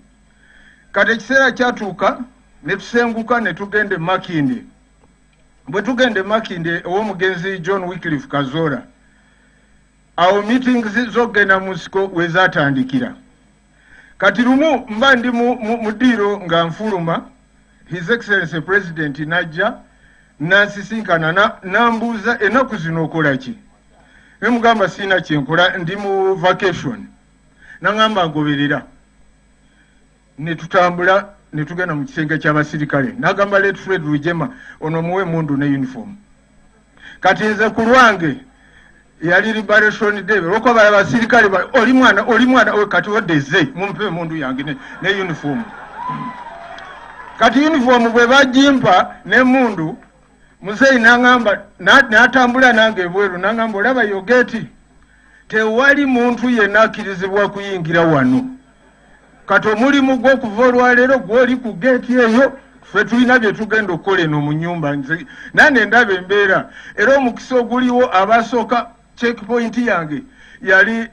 Kati ekiseera kyatuuka ne tusenguka ne tugende Makinde. Bwe tugende Makinde ow'omugenzi John Wycliffe Kazola, awo meetings z'okugenda mu nsiko we zaatandikira. Kati lumu mba ndi mu ddiiro nga nfuluma, His Excellency President najja nansisinkana nambuuza ennaku zino okola ki? Ne mugamba sina kyenkola, ndi mu vacation. N'angamba ngoberera. Ne tutambula ne tugenda mu kisenge ky'abasirikale. N'agamba Let Fred Rwigema ono muwe mundu ne uniform. Kati nze ku lwange yali liberation day olwokuba abasirikale oli mwana kati odeze mumpe mundu yange ne uniform. Kati uniform bwe bagimpa ne mundu Muzeeyi n'angamba n'atambula nange ebweru n'angamba olaba yogeti tewali muntu yenna akkirizibwa kuyingira wano. Kati omulimu gw'okuva olwaleero gw'oli ku geeti eyo ffe tulina bye tugenda okukola eno mu nnyumba. Nange ndaba embeera era omukisa oguliwo abasooka checkpoint yange yali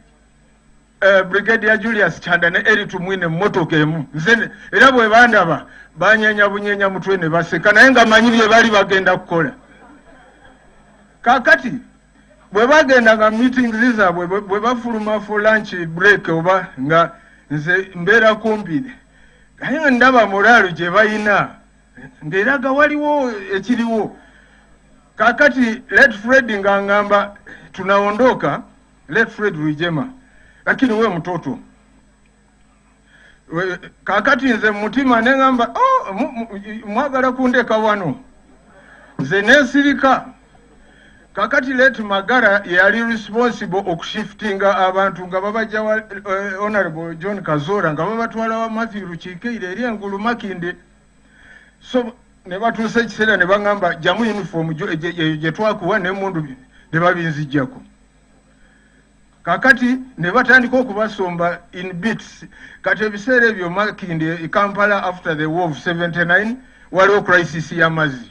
Brigadier Julius Chanda ne Eritu Mwine mmotoka emu. Nze era bwe bandaba banyenya bunyenya mutwe ne baseka naye nga manyi bye bali bagenda kukola. Kakati bwe bagenda nga meetings zaabwe bwe bafuluma for lunch break oba nga nze mbeera kumpi naye nga ndaba moralo gye bayina ng'eraga waliwo ekiriwo. Kakati Let Fred nga ngamba tunaondoka Let Fred Rwigema lakini we mtoto kakati nze mutima ne ngamba mwagala kundeka wano nze nesirika. Kakati Let Magara yali responsible okushiftinga abantu nga babajja Honorable John Kazola nga babatwala wa Matthew Lukiikeire eri engulu Makinde. So ne batuusa ekiseera ne bagamba jamu uniform gye twakuwa n'emundu ne babinzijjako. Kakati ne batandika okubasomba in bits. Kati ebiseera ebyo Makinde Kampala after the war of 79 waliwo crisis y'amazzi.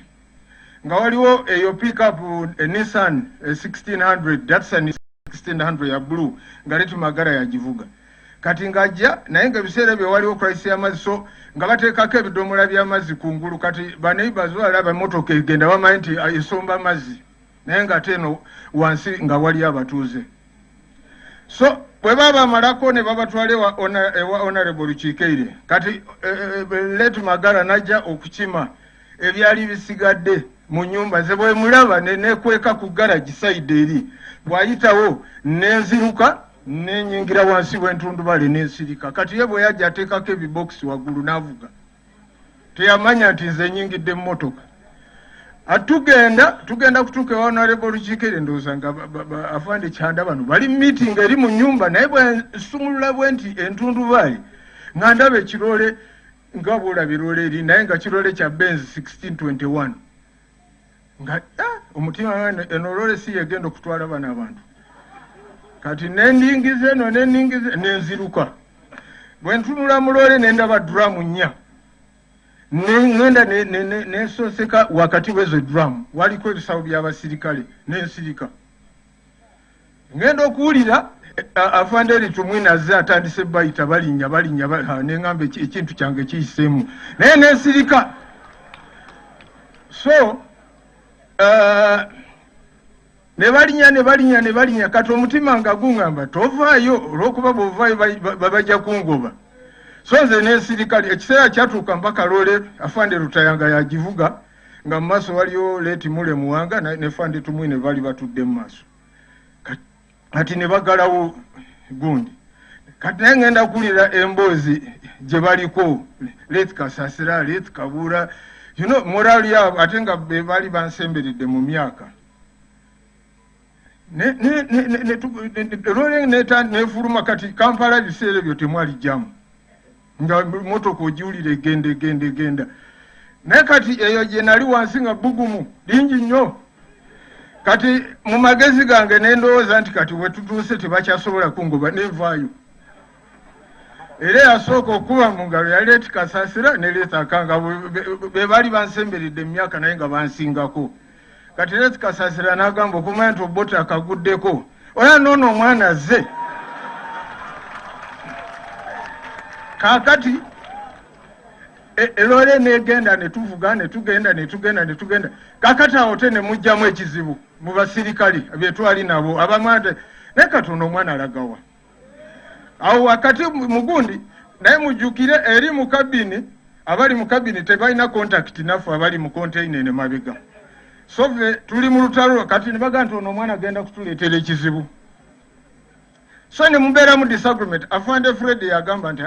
Nga waliwo eyo pick up a Nissan 1600, that's a 1600 ya blue nga Let Magara yagivuga. Kati ngajja naye nga ebiseera ebyo waliwo crisis y'amazzi, so nga bateekako ebidomola by'amazzi kungulu. Kati baneighbors balaba emmotoka egenda bamanyi nti esomba amazzi naye nga ate eno wansi nga wali abatuuze. So bwe baba amalako ne babatwale ewa Honorable Lukiikeire. Kati Let Magara najja okukima ebyali bisigadde mu nnyumba. Nze bwe mulaba nekweka ku garage side eri bw'ayitawo nenziruka nenyingira wansi w'entundubale nensirika. Kati ye bwe yajja ateekako ebibokisi waggulu n'avuga. Teyamanya nti nze nyingidde mmotoka. tugenda kutuuka honorable Chikere ndowooza nga afande Kyanda bano bali meeting eri mu nnyumba naye bwe nsumulula bwe nti entundubaali nga ndaba ekirole nga bwolaba erole eri naye nga kirole kya Benz 1621 nga omutima wange eno lole si yegenda okutwala bano abantu kati nendingize eno nenziruka bwe ntunula mu lole nendaba drum nnya ngenda nesoseka wakati w'ezo drum waliko ebisawo by'abasirikale nensirika ngenda okuwulira afande eri tumwina azze atandise bayita balinnya neŋŋamba ekintu kyange kiyiseemu naye nensirika so ne balinya kati omutima nga guŋŋamba tovaayo olw'okuba bw'ovaayo babajja kungoba so nze n'ensirikale ekiseera kyatuuka mpaka loole afande Rutayanga yagivuga nga mu maaso waliyo leeti mule muwanga ne fande tumwine bali batudde mu maaso kati ne bagalawo gundi kati naye ngenda kuwulira emboozi gye baliko leeti Kasasira leeti Kabuura morali yabo ate nga be baali bansemberedde mu myaka loole nefuluma kati Kampala biseera ebyo temwali jamu nga motoka ogiwulire genda naye kati eyo gye nali wansi nga bugumu lingi nnyo kati mu magezi gange nendowooza nti kati wetutuuse tebakyasobola kungoba nevaayo era yasooka okuba mu ngalo ya leeti Kasasira ne leeti Akanga be baali bansemberedde mu myaka naye nga bansingako kati leeti Kasasira n'agamba okumanya nti obote akaguddeko oya noono omwana azze kakati elole negenda netuvuga netugenda kakati awo te ne mujjamu ekizibu mu basirikali byetwali nabo abamwante naye katono omwana alagawa awo wakati mugundi naye mujjukire eri mu kabini abali mu kabini tebalina contact naffe abali mu container ne mabega so tuli mu lutalo kati ne baga nti ono omwana agenda kutuleetera ekizibu so ne mubeera mu disagreement afande Fred yagamba nti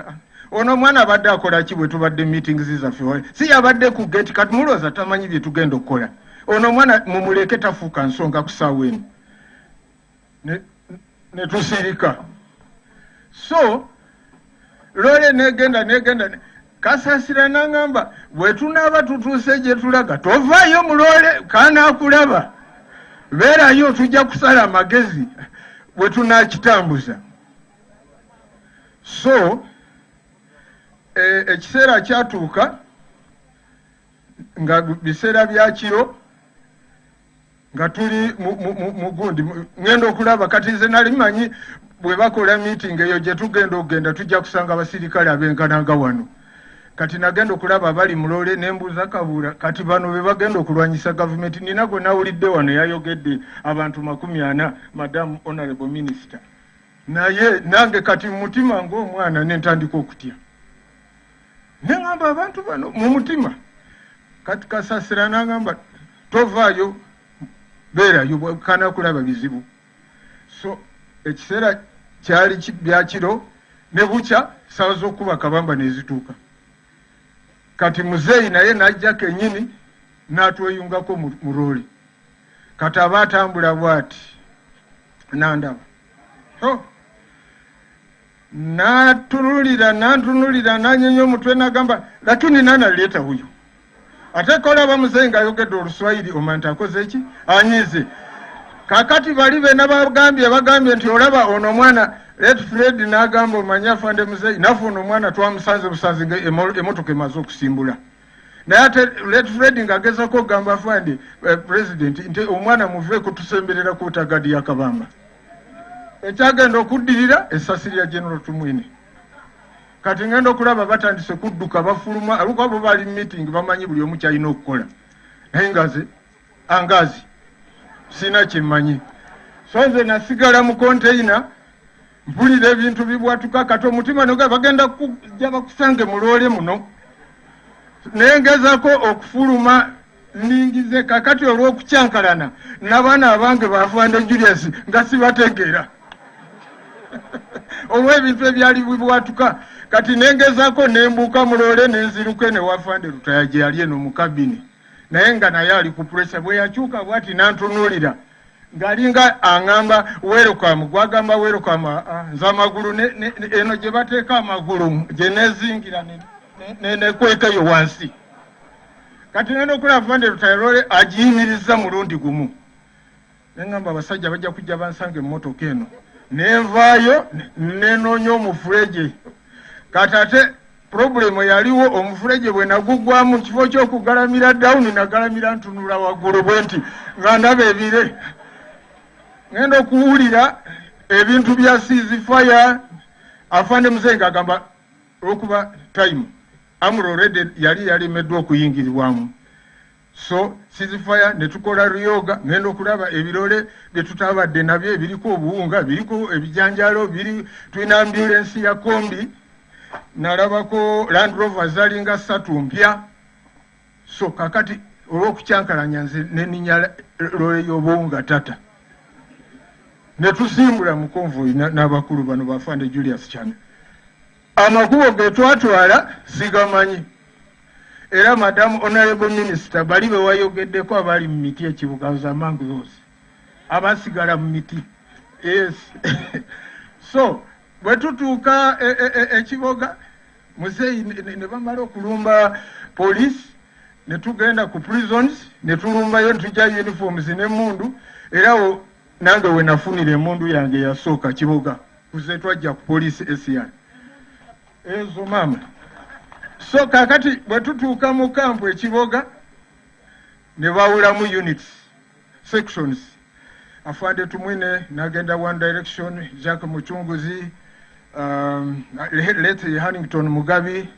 ono mwana abadde akola ki bwe tubadde meetings zaffe si yabadde ku gate kati mulooza tamanyi bye tugenda okukola ono mwana mumuleke tafuuka nsonga ku ssaawa eno ne tusirika so loole negenda Kasasira n'angamba bwe tunaaba tutuuse gye tulaga tovaayo mu loole kanaakulaba beerayo tujja kusala amagezi bwe tunaakitambuza so ekiseera kyatuuka nga biseera bya kiro nga tuli mugundi ngenda okulaba kati nze nali manyi bwe bakola meeting eyo gye tugenda okugenda tujja kusanga abasirikale abenkananga wano kati nagenda okulaba abali mu loole nembuuza Kabuura kati bano be bagenda okulwanyisa gavumenti nina gwe nawulidde wano yayogedde abantu 40 Madam Honorable Minister naye nange kati mu mutima ng'omwana nentandika okutya neŋŋamba abantu bano mu mutima kati Kasasira n'angamba tovaayo beerayo kana kulaba bizibu so ekiseera kyali byakiro ne bukya sawa z'okuba kabamba nezituuka kati muzeeyi naye n'ajja kennyini n'atweyungako mu loole kati aba atambula bw'ati n'andaba nantunulira nanyenya omutwe nagamba lakini nanaleta huyo ate kola bamuzeeyi ng'ayogedde Oluswayiri omanta akoze eki anyize kakati bali bena bagambye nti olaba ono omwana Red Fred n'agamba omanyi afande muzeeyi naffe ono omwana twamusanze busanze emotoka emaze okusimbula naye ate Red Fred ng'agezako okugamba afande president nti omwana muveeko tusemberera ku tagadi ya Kabamba ekyagenda okuddirira essasi lya General Tumwine kati ngenda okulaba batandise kudduka bafuluma aluko abo bali meeting bamanyi buli omu kyalina okukola naye angazi sina kyemmanyi so nze nasigala mu container mpulira ebintu bibwatuka kati omutima noga bagenda kujja bakusange mu loole muno naye ngezako okufuluma ningize kakati olw'okukyankalana n'abaana abange bafande Julius nga sibategeera olw'ebintu ebyali bibwatuka kati nengezaako nembuuka mu loole nenziruke ne wafande Rutaya gye yali eno mu kabini naye nga naye ali ku pressure. Bwe yakyuka bw'ati n'antunuulira ng'alinga aŋŋamba welcome, gwagamba welcome, nze amagulu eno gye bateeka amagulu gye nezingira nekwekayo wansi. Kati ngenda okulaba Vande Rutayolole agiyimiriza mulundi gumu. Neŋŋamba abasajja bajja kujja bansanga emmotoka eno. Nenvaayo nenoonya omufulege. Kati ate problemu yaliwo, omufulege bwe naguggwamu kifo ky'okugalamira dawuni nagalamira ntunula waggulu bwe nti nga ndaba ebire. Ngenda okuwulira ebintu bya ceasefire. Afande Muzeyi ng'agamba olw'okuba time amuro already yali yalemeddwa okuyingirirwamu. So ceasefire ne tukola ryoga, ngenda okulaba ebirole bye tutabadde nabyo ebiriko obuwunga, biriko ebijanjalo, tulina ambulance ya kombi, nalabako Land Rover zalinga 3 mpya. So kakati olw'okukyankalanya nze neninya lole y'obuwunga tata. Ne tusimbula mu konvoyi n'abakulu bano bafande Julius Chana. Amakubo ge twatwala sigamanyi. Era Madam Honorable Minister bali be wayogeddeko abali mu miti ekibuga za mangroves. Abasigala mu miti. Yes. So, bwe tutuuka ekiboga, Muzeyi ne bamala okulumba police, ne tugenda ku prisons, ne tulumbayo ntujja uniforms n'emmundu, era nange we nafunira emmundu yange yasooka kiboga. Kuze twajja ku police SCR. Ezo mama. So kakati bwe tutuuka mu kampu ekiboga ne bawulamu units, sections. Afande Tumwine nagenda One Direction, Jack Muchunguzi, late Hannington Mugabi,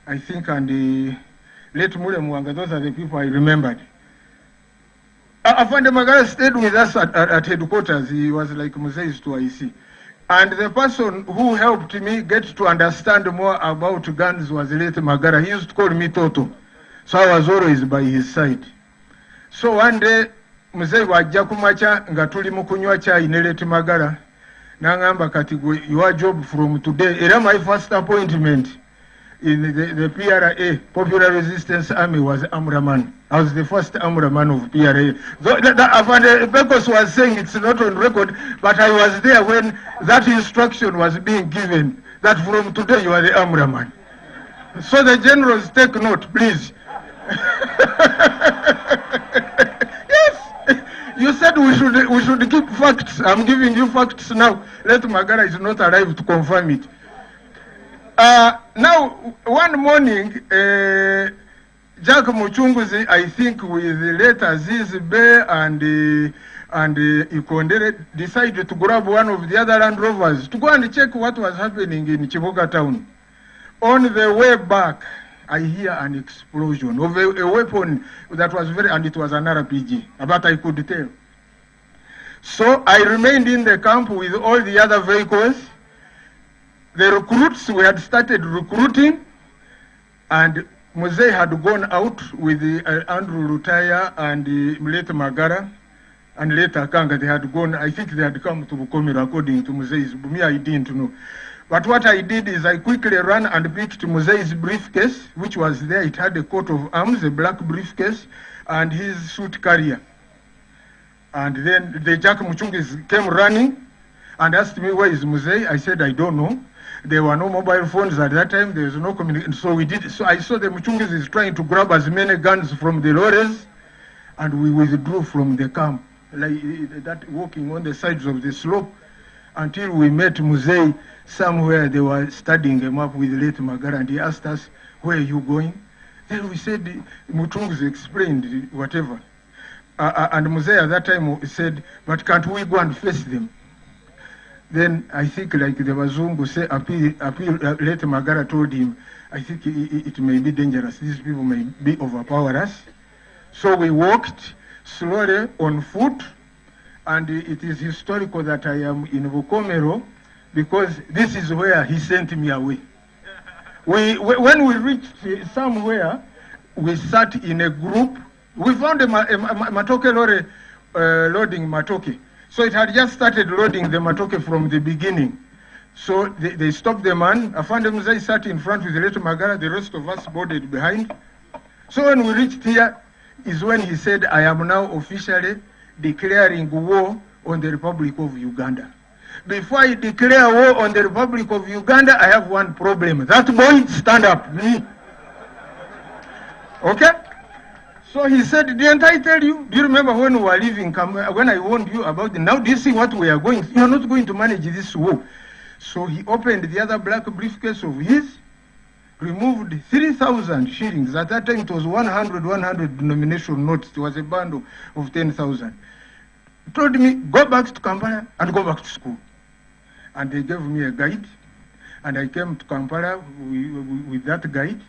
I think, and late Mule Mwanga. Those are the people I remembered. Afande Magara stayed with us at headquarters. He was like Muzeyi's to IC. And the person who helped me get to understand more about guns was late Magara. He used to call me Toto. So I was always by his side. So one day, Muzeyi wajja kumacha nga tuli mu kunywa chai ne late Magara. Nangamba kati your job from today. Era my first appointment in the PRA, Popular Resistance Army, was Amraman. I was the first Amraman of PRA. Bekos was saying it's not on record, but I was there when that instruction was being given, that from today you are the Amraman. So the generals take note, please. Yes, you said we should keep facts. I'm giving you facts now. Let Magara is not alive to confirm it. Now, one morning, Jack Muchunguzi, I think with the late Aziz Bey and Ikondere, decided to grab one of the other Land Rovers to go and check what was happening in Chiboga town. On the way back, I hear an explosion of a weapon that was and it was an RPG, but I could tell. So I remained in the camp with all the other vehicles. The recruits, we had started recruiting, and Muzeyi had gone out with Andrew Rutaya and late Magara and later Kanga. They had gone, I think they had come to Bukomero according to Muzeyi's. Me, I didn't know. But what I did is I quickly ran and picked Muzeyi's briefcase, which was there. It had a coat of arms, a black briefcase, and his suit carrier. And then the Jack Muchungis came running and asked me, where is Muzeyi? I said, I don't know. There were no mobile phones at that time. There was no communication. So we did. So I saw the Muchungis is trying to grab as many guns from the lorries, and we withdrew from the camp, like that, walking on the sides of the slope, until we met Muzeyi somewhere. They were studying a map with late Magara, and he asked us, "Where are you going?" Then we said, Muchungis explained whatever, and Muzeyi at that time said, "But can't we go and face them?" Then I think, like the Wazungu say, late Magara told him, I think it may be dangerous. These people may be overpower us. So we walked slowly on foot, and it is historical that I am in Bukomero because this is where he sent me away. When we reached somewhere, we sat in a group. We found a matoke lorry loading matoke. So it had just started loading the matoke from the beginning. So they stopped the man. Afande Muzeyi sat in front with the late Magara. The rest of us boarded behind. So when we reached here, is when he said, I am now officially declaring war on the Republic of Uganda. Before I declare war on the Republic of Uganda, I have one problem. That boy, stand up. Me. Okay? So he said, didn't I tell you? Do you remember when we were leaving, when I warned you about it? Now do you see what we are going? You are not going to manage this war. So he opened the other black briefcase of his, removed 3,000 shillings. At that time it was 100 denomination notes. It was a bundle of 10,000. He told me, go back to Kampala and go back to school. And they gave me a guide. And I came to Kampala with that guide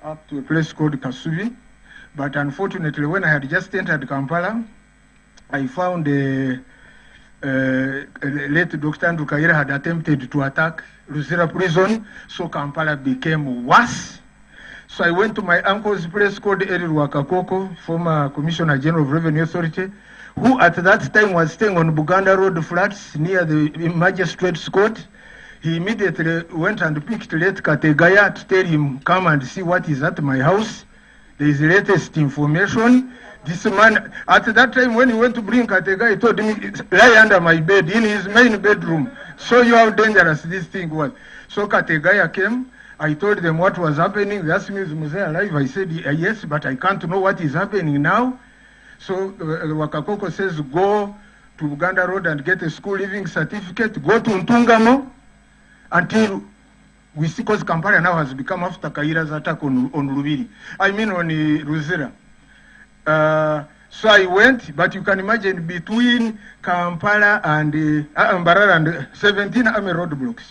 up to a place called Kasubi. But unfortunately, when I had just entered Kampala, I found late Dr. Andrew Kaira had attempted to attack Luzira prison, so Kampala became worse. So I went to my uncle's place called Eri Wakakoko, former Commissioner General of Revenue Authority, who at that time was staying on Buganda Road flats near the magistrate's court. He immediately went and picked late Kategaya to tell him, come and see what is at my house. There is latest information. This man, at that time when he went to bring Kategaya, he told me, lie under my bed in his main bedroom. So you how dangerous this thing was. So Kategaya came. I told them what was happening. They asked me, is Muse alive? I said, yes, but I can't know what is happening now. So Wakakoko says, go to Uganda Road and get a school living certificate. Go to Ntungamo until we see, because Kampala now has become after Kaira's attack on Lubiri. I mean on Luzira. So I went, but you can imagine between Kampala and Mbarara and 17 army roadblocks.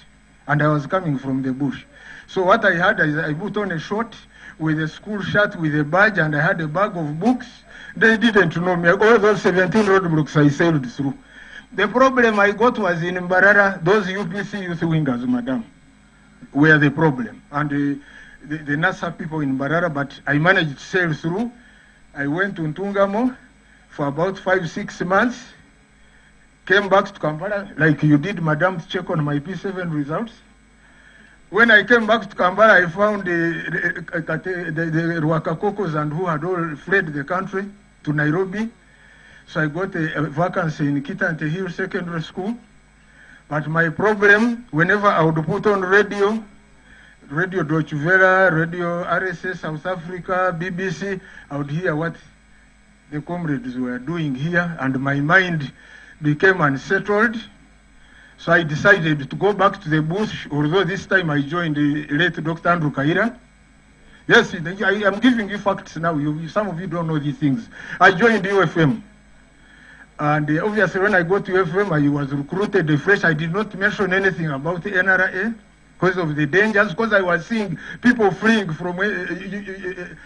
And I was coming from the bush. So what I had is I put on a short with a school shirt with a badge, and I had a bag of books. They didn't know me. All those 17 roadblocks I sailed through. The problem I got was in Mbarara, those UPC youth wingers, madam, were the problem. And the NASA people in Mbarara, but I managed to sail through. I went to Ntungamo for about 5-6 months. Came back to Kampala, like you did, madam, to check on my P7 results. When I came back to Kampala, I found the Rwakakokos and who had all fled the country to Nairobi. So I got a vacancy in Kitante Hill Secondary School. But my problem, whenever I would put on radio Deutsche Welle, radio RSS, South Africa, BBC, I would hear what the comrades were doing here, and my mind became unsettled. So I decided to go back to the bush, although this time I joined the late Dr. Andrew Kaira. Yes, I am giving you facts now. Some of you don't know these things. I joined UFM. And obviously when I got to UFM, I was recruited fresh. I did not mention anything about the NRA because of the dangers, because I was seeing people fleeing from NRA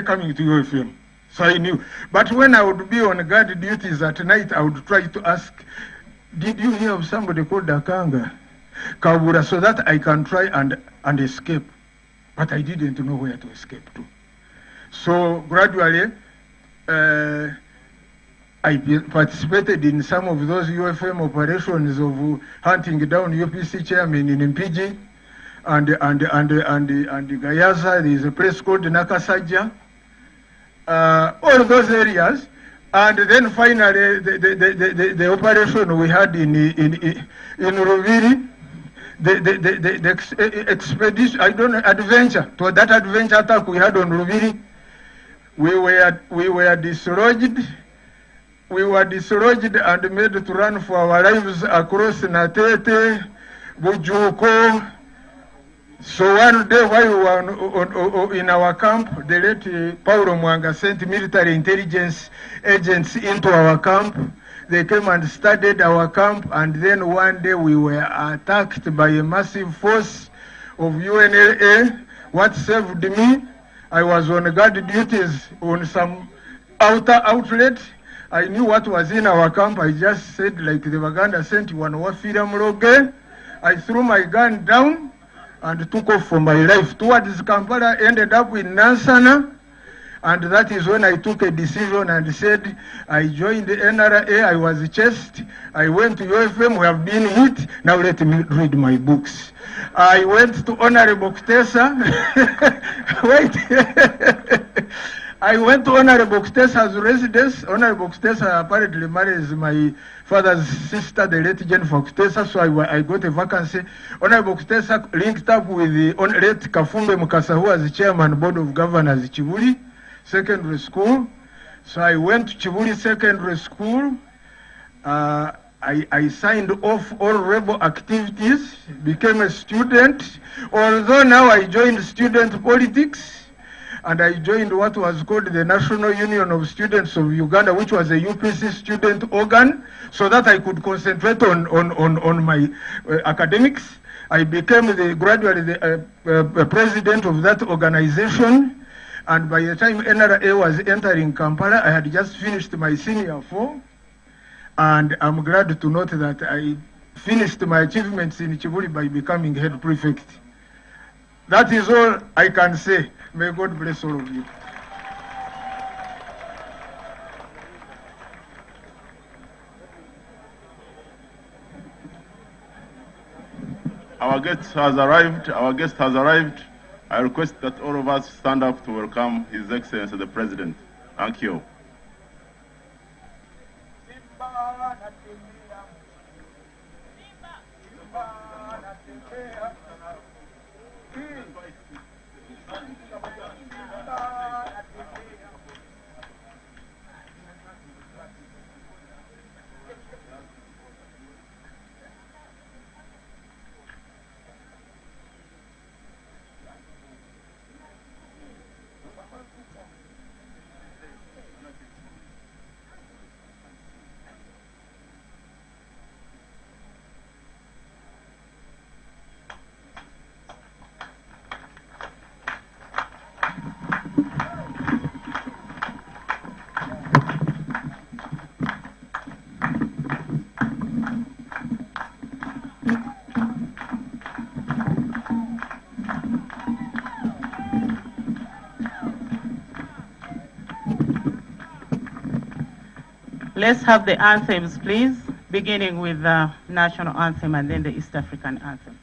coming to UFM. So I knew. But when I would be on guard duties at night, I would try to ask, did you hear of somebody called Dakanga Kabura, so that I can try and escape? But I didn't know where to escape to. So gradually, I participated in some of those UFM operations of hunting down UPC chairman in Mpiji and Gayaza. There is a place called Nakasaja. All those areas. And then finally, the operation we had in Ruviri, the expedition, adventure, to that adventure attack we had on Ruviri, we were dislodged. We were dislodged and made to run for our lives across Natete, Bujuko. So one day while we were in our camp, the late Paulo Mwanga sent military intelligence agents into our camp. They came and studied our camp, and then one day we were attacked by a massive force of UNLA. What saved me, I was on guard duties on some outer outlet. I knew what was in our camp. I just said, like the Baganda sent one wafira muroge. I threw my gun down and took off for my life towards Kampala, ended up in Nansana, and that is when I took a decision and said, I joined the NRA, I was chased, I went to UFM, we have been hit, now let me read my books. I went to Honorable Kutesa, wait, I went to Honorable Kutesa's residence. Honorable Kutesa apparently marries my father's sister, the late Jennifer Kutesa, so I got a vacancy. Honorable Kutesa linked up with the late Kafumbe Mukasa, who was the chairman board of governors Chibuli Secondary School. So I went to Chibuli Secondary School. I signed off all rebel activities, became a student, although now I joined student politics. And I joined what was called the National Union of Students of Uganda, which was a UPC student organ, so that I could concentrate on my academics. I became gradually the president of that organization. And by the time NRA was entering Kampala, I had just finished my senior 4. And I'm glad to note that I finished my achievements in Chibuli by becoming head prefect. That is all I can say. May God bless all of you. Our guest has arrived. Our guest has arrived. I request that all of us stand up to welcome His Excellency the President. Thank you. Let's have the anthems, please, beginning with the national anthem and then the East African anthem.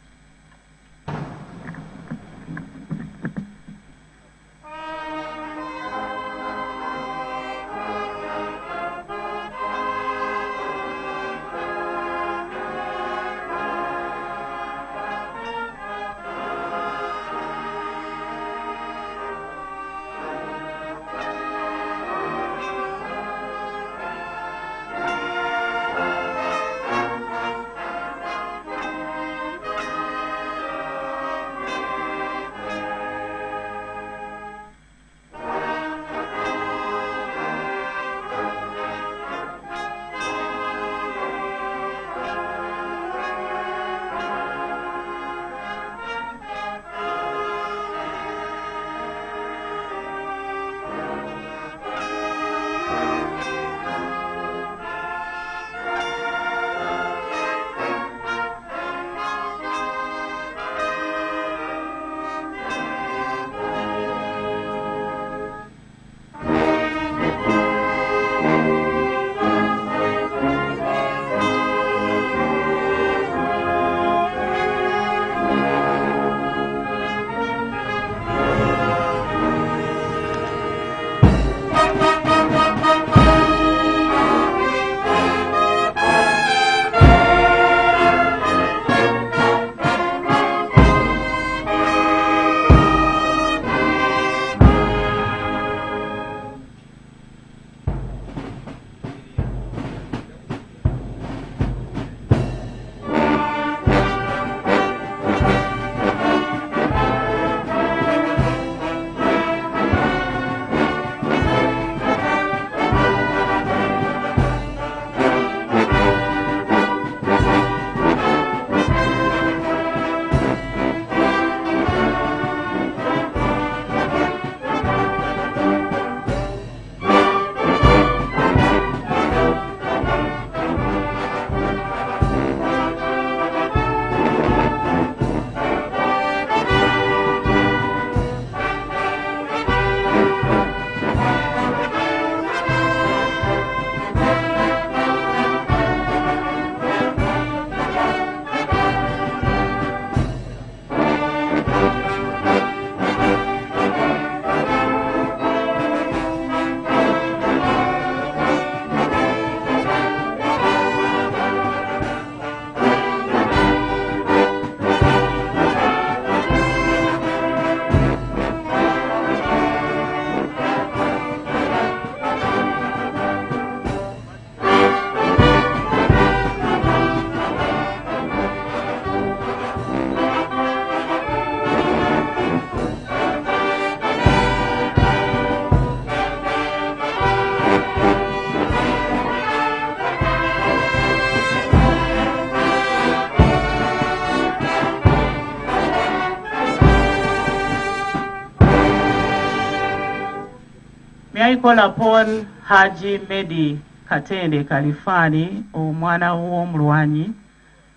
I call upon Haji Medi Katende Kalifani, Omwana Womrwanyi,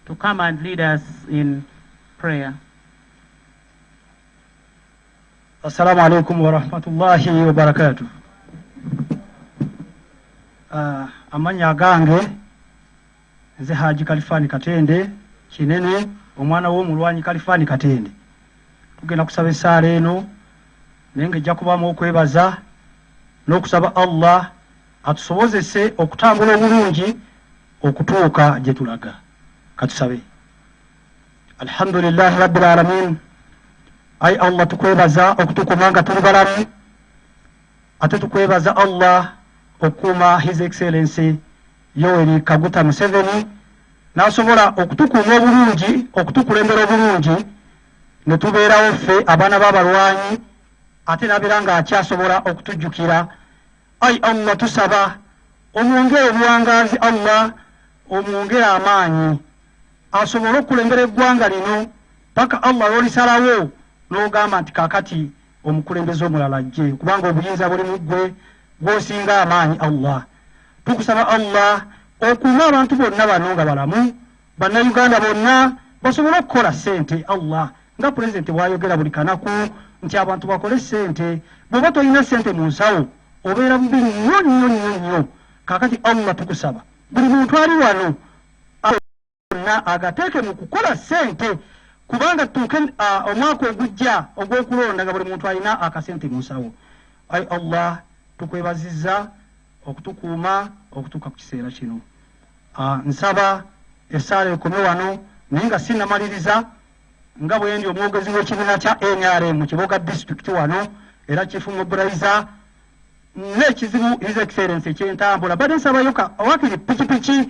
to come and lead us in prayer. Assalamu alaikum wa rahmatullahi wa barakatuh. Amanya gange nze Haji Kalifani Katende kinene omwana w'omulwanyi Kalifani Katende. Tugenda kusaba esaala eno nenge ejja kubamu okwebaza n'okusaba Allah atusobozese okutambula obulungi okutuuka gye tulaga. Katusabe. Alhamdulillahi rabbil alamin. Ay Allah tukwebaza okutukumanga tuli balamu. Ate tukwebaza Allah okuma His Excellency Yoweri Kaguta Museveni n'asobola okutukuma obulungi okutukulembera obulungi ne tubeerawo ffe abaana b'abalwanyi ate n'abeera ng'akyasobola okutujjukira. Ay Allah tusaba omwongere obuwangazi Allah omwongere amaanyi asobole okulembera eggwanga lino paka Allah lw'olisalawo n'ogamba nti kaakati omukulembeze omulala ajje kubanga obuyinza buli mu ggwe gw'osinga amaanyi. Allah tukusaba Allah okuuma abantu bonna bano nga balamu bannayuganda bonna basobole okukola ssente. Allah nga pulezidenti bw'ayogera buli kanaku nti abantu bakole ssente. Bw'oba tolina ssente mu nsawo obeera bubi nnyo nnyo nnyo nnyo. Kaakati Allah tukusaba buli muntu ali wano na agateeke mu kukola ssente kubanga tuuke omwaka ogujja ogw'okulonda nga buli muntu alina akasente mu nsawo. Ay Allah tukwebazizza okutukuuma okutuuka ku kiseera kino. Nsaba essaala ekome wano naye nga sinnamaliriza nga bwe ndi omwogezi w'ekibiina kya NRM mu Kiboga District wano era Chief Mobilizer n'ekizibu His Excellency eky'entambula badde nsabayo wakiri pikipiki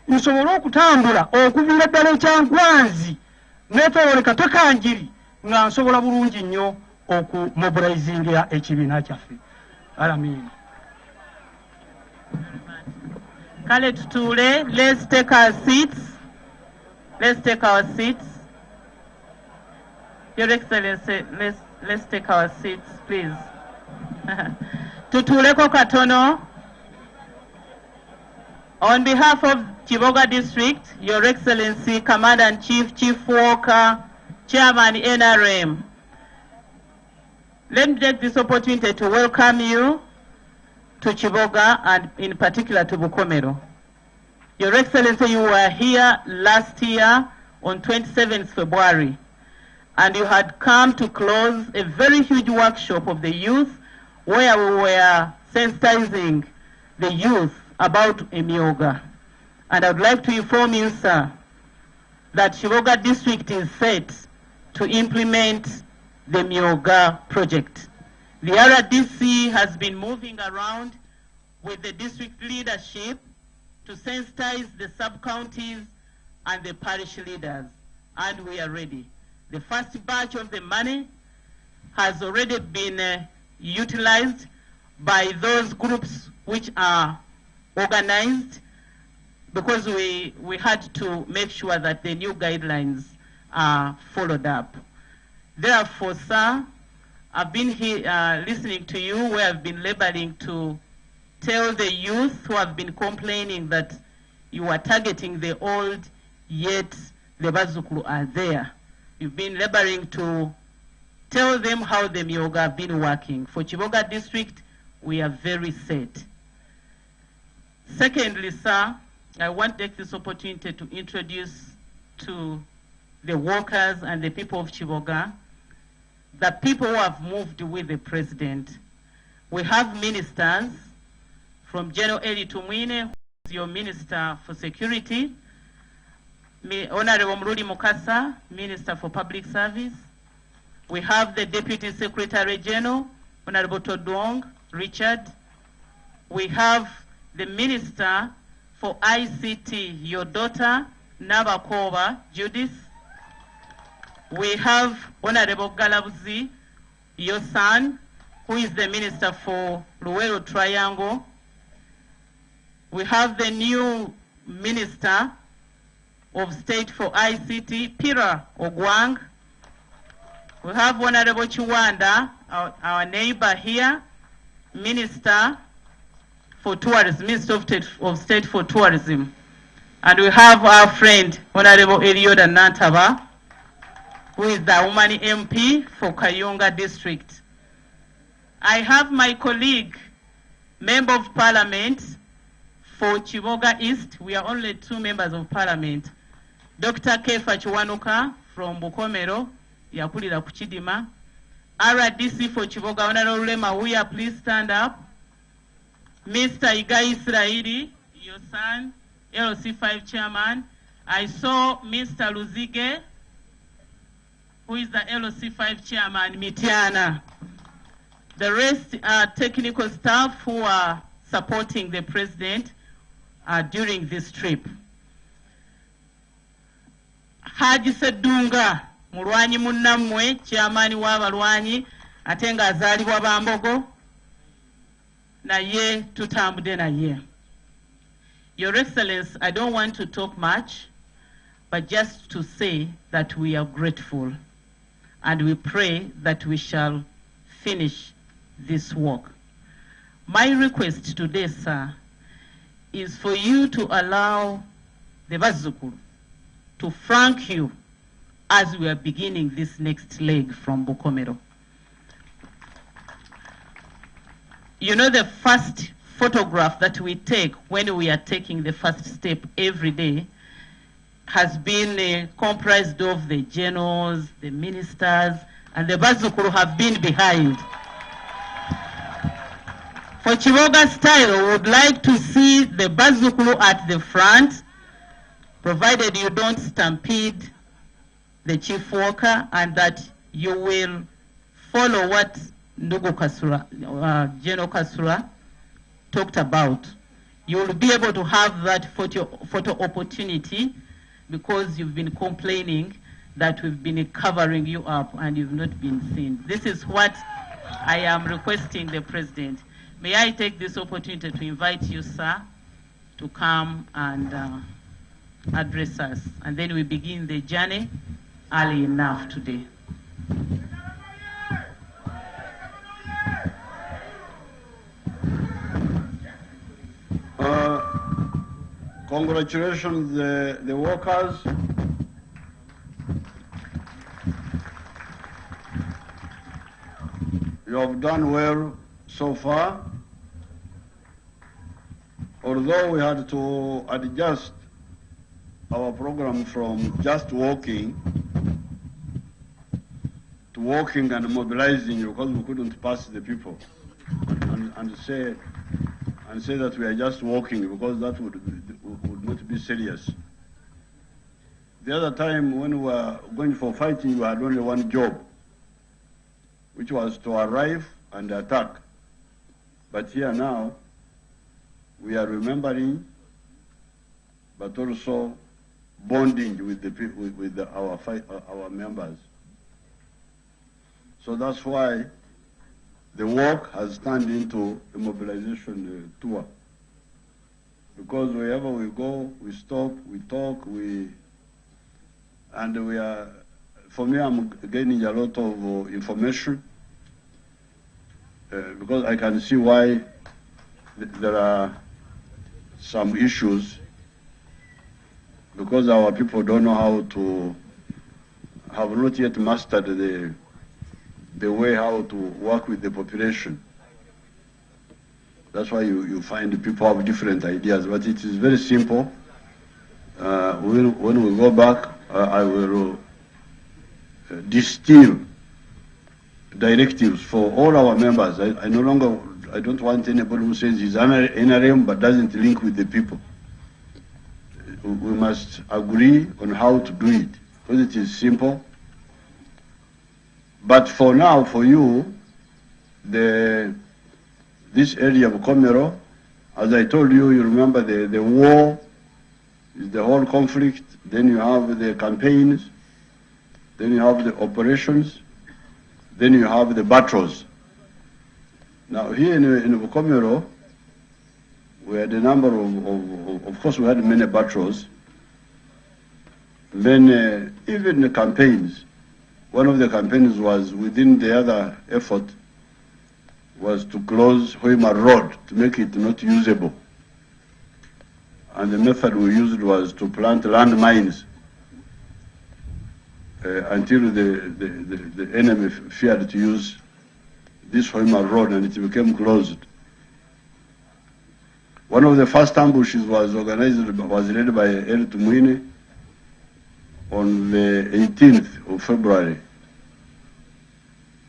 nsobole okutambula okuviira ddala ekyangwanzi neetooleka tekanjiri nga nsobola bulungi nnyo okumobilizingira ekibiina kyaffe. Alamina. Kale tutuule. Let's take our seats. Let's take our seats. Your Excellency, let's take our seats, please. Tutuuleko katono. On behalf of Kiboga District, Your Excellency, Commander-in-Chief, Chief Walker, Chairman NRM, let me take this opportunity to welcome you to Kiboga and in particular to Bukomero. Your Excellency, you were here last year on 27th February, and you had come to close a very huge workshop of the youth where we were sensitizing the youth about Emyoga. And I would like to inform you, sir, that Kiboga District is set to implement the Emyoga project. The RDC has been moving around with the district leadership to sensitize the sub-counties and the parish leaders, and we are ready. The first batch of the money has already been utilized by those groups which are organized because we had to make sure that the new guidelines are followed up. Therefore, sir, I've been here listening to you where I've been laboring to tell the youth who have been complaining that you are targeting the old, yet the Bazukulu are there. You've been laboring to tell them how the Myoga have been working. For Kiboga District, we are very set. Secondly, sir, I want to take this opportunity to introduce to the workers and the people of Kiboga the people who have moved with the president. We have ministers from General Eli Tumwine, who is your Minister for Security, Honorable Mrudi Mukasa, Minister for Public Service. We have the Deputy Secretary General, Honorable Todong Richard. We have the Minister for ICT, your daughter, Nabakova Judith. We have Honorable Galabuzi, your son, who is the Minister for Luwero Triangle. We have the new Minister of State for ICT, Pira Ogwang. We have Honorable Chiwanda, our neighbor here, Minister for Tourism, Minister of State for Tourism. And we have our friend, Honorable Elioda Nantaba, who is the Umani MP for Kayunga District. I have my colleague, Member of Parliament for Chiboga East. We are only 2 members of Parliament. Dr. Kefa Chiwanuka from Bukomero, Yakulira Kuchidima. RDC for Chiboga, Honorable Lema Huya, please stand up. Mr. Igai Israeli, your son, LC5 chairman. I saw Mr. Luzige, who is the LC5 chairman, Mitiana. The rest are technical staff who are supporting the president during this trip. Haji Sedunga, mulwanyi munnamwe, chairman w'abalwanyi, ate nga azaalibwa Bambogo, naye tutambudde naye. Your Excellency, I don't want to talk much, but just to say that we are grateful and we pray that we shall finish this work. My request today, sir, is for you to allow the Bazukuru to frank you as we are beginning this next leg from Bukomero. You know, the first photograph that we take when we are taking the first step every day has been comprised of the generals, the ministers, and the Bazukuru have been behind. For Chiboga style, we would like to see the Bazukuru at the front, provided you don't stampede the chief worker, and that you will follow what Ndugu Kasura, General Kasura talked about. You will be able to have that photo opportunity because you've been complaining that we've been covering you up and you've not been seen. This is what I am requesting the President. May I take this opportunity to invite you, sir, to come and address us. And then we begin the journey early enough today. Congratulations, the workers. You have done well so far. Although we had to adjust our program from just walking to walking and mobilizing because we couldn't pass the people and say that we are just walking because that would not be serious. The other time when we were going for fighting, we had only one job, which was to arrive and attack. But here now, we are remembering, but also bonding with the people, with our members. So that's why the work has turned into a mobilization tour. Because wherever we go, we stop, we talk, and we are, for me, I'm gaining a lot of information because I can see why there are some issues because our people don't know how to, have not yet mastered the way how to work with the population. That's why you find people have different ideas, but it is very simple. When we go back, I will distill directives for all our members. I no longer, I don't want anybody who says he's NRM but doesn't link with the people. We must agree on how to do it, because it is simple. But for now, for you, this area of Komero, as I told you, you remember the war is the whole conflict, then you have the campaigns, then you have the operations, then you have the battles. Now here in Komero, we had a number of course we had many battles, then even the campaigns. One of the campaigns was within the other effort was to close Hoima Road, to make it not usable. And the method we used was to plant landmines until the enemy feared to use this Hoima Road, and it became closed. One of the first ambushes was led by El Tumuine on the 18th of February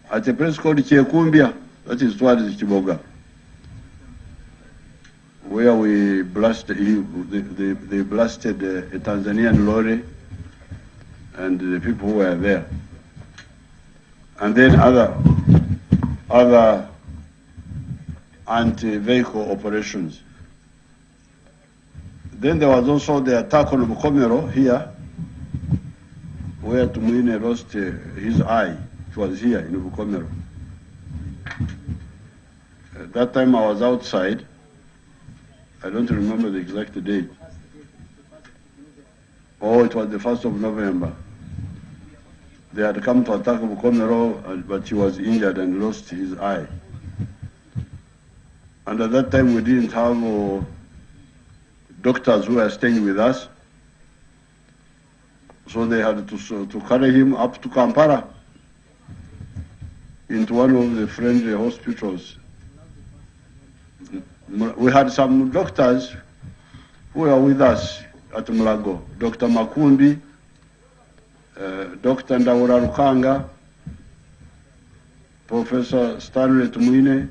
at a place called Chekumbia, that is towards Chiboga, where we blasted, they blasted a Tanzanian lorry and the people who were there. And then other anti-vehicle operations. Then there was also the attack on Bukomero here, where Tumuine lost his eye. It was here in Bukomero. At that time I was outside. I don't remember the exact date. Oh, it was the 1st of November. They had come to attack Bukomero, but he was injured and lost his eye. And at that time we didn't have doctors who were staying with us. So they had to carry him up to Kampala into one of the friendly hospitals. We had some doctors who were with us at Mulago. Dr. Makumbi, Dr. Ndawura Rukanga, Professor Stanley Tumuine,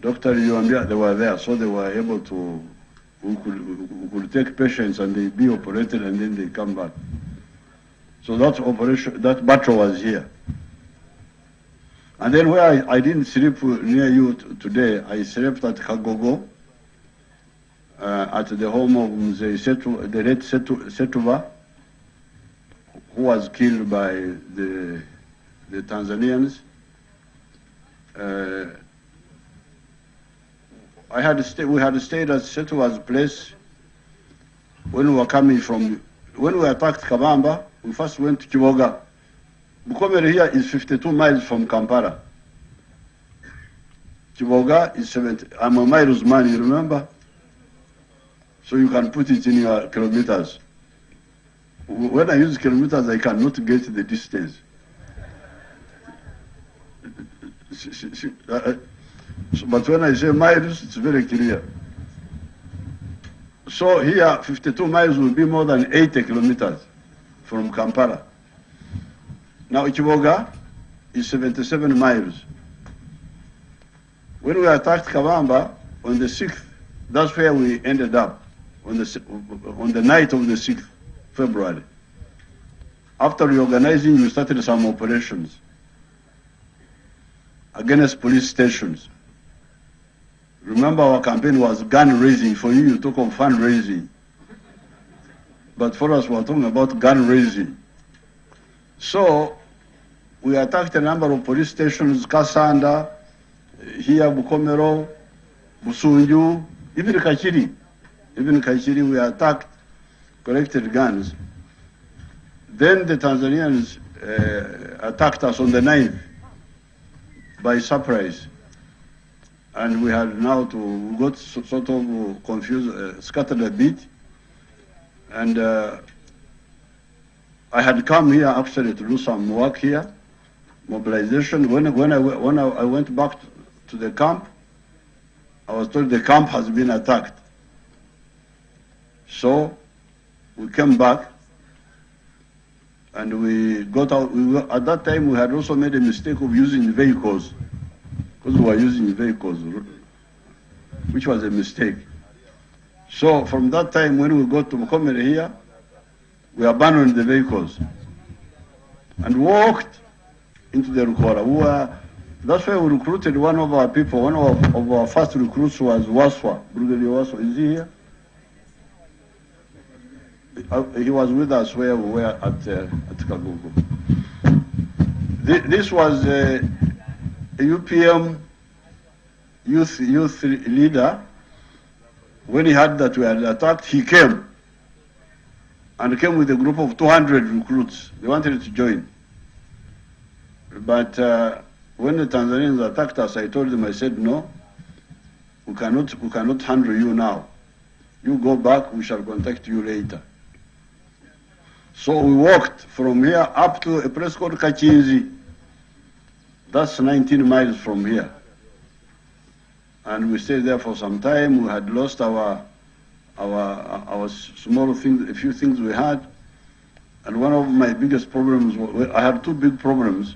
Dr. Yuambia, they were there, so they were able to, we could take patients and they be operated and then they come back. So that battle was here. And then where I didn't sleep near you today, I slept at Kagogo, at the home of the late Setuva, who was killed by the Tanzanians. We had stayed at Setuva's place when we were coming from, when we attacked Kabamba. We first went to Kiboga. Bukomere here is 52 miles from Kampala. Kiboga is 70. I'm a miles man, you remember? So you can put it in your kilometers. When I use kilometers, I cannot get the distance. But when I say miles, it's very clear. So here, 52 miles will be more than 80 kilometers from Kampala. Now Ichiboga is 77 miles. When we attacked Kabamba on the 6th, that's where we ended up, on the night of the 6th February. After reorganizing, we started some operations against police stations. Remember, our campaign was gun raising. For you, you talk of fundraising. But for us, we're talking about gun raising. So we attacked a number of police stations, Kasanda, here, Bukomero, Busunju, even Kachiri. Even Kachiri, we attacked, collected guns. Then the Tanzanians attacked us on the 9th by surprise. And we had now we got sort of confused, scattered a bit. And I had come here actually to do some work here, mobilization. When I went back to the camp, I was told the camp has been attacked. So we came back and we got out. At that time, we had also made a mistake of using vehicles, because we were using vehicles, which was a mistake. So from that time, when we got to Bukomere here, we abandoned the vehicles and walked into the Rukora. That's why we recruited one of our people. One of our first recruits was Waswa, Brigadier Waswa. Is he here? He was with us where we were at Kagogo. This was a UPM youth leader. When he heard that we had attacked, he came. And came with a group of 200 recruits. They wanted to join. But when the Tanzanians attacked us, I told them, I said, no, we cannot handle you now. You go back, we shall contact you later. So we walked from here up to a place called Kachinzi. That's 19 miles from here. And we stayed there for some time. We had lost our small things, a few things we had. And one of my biggest problems, I had two big problems.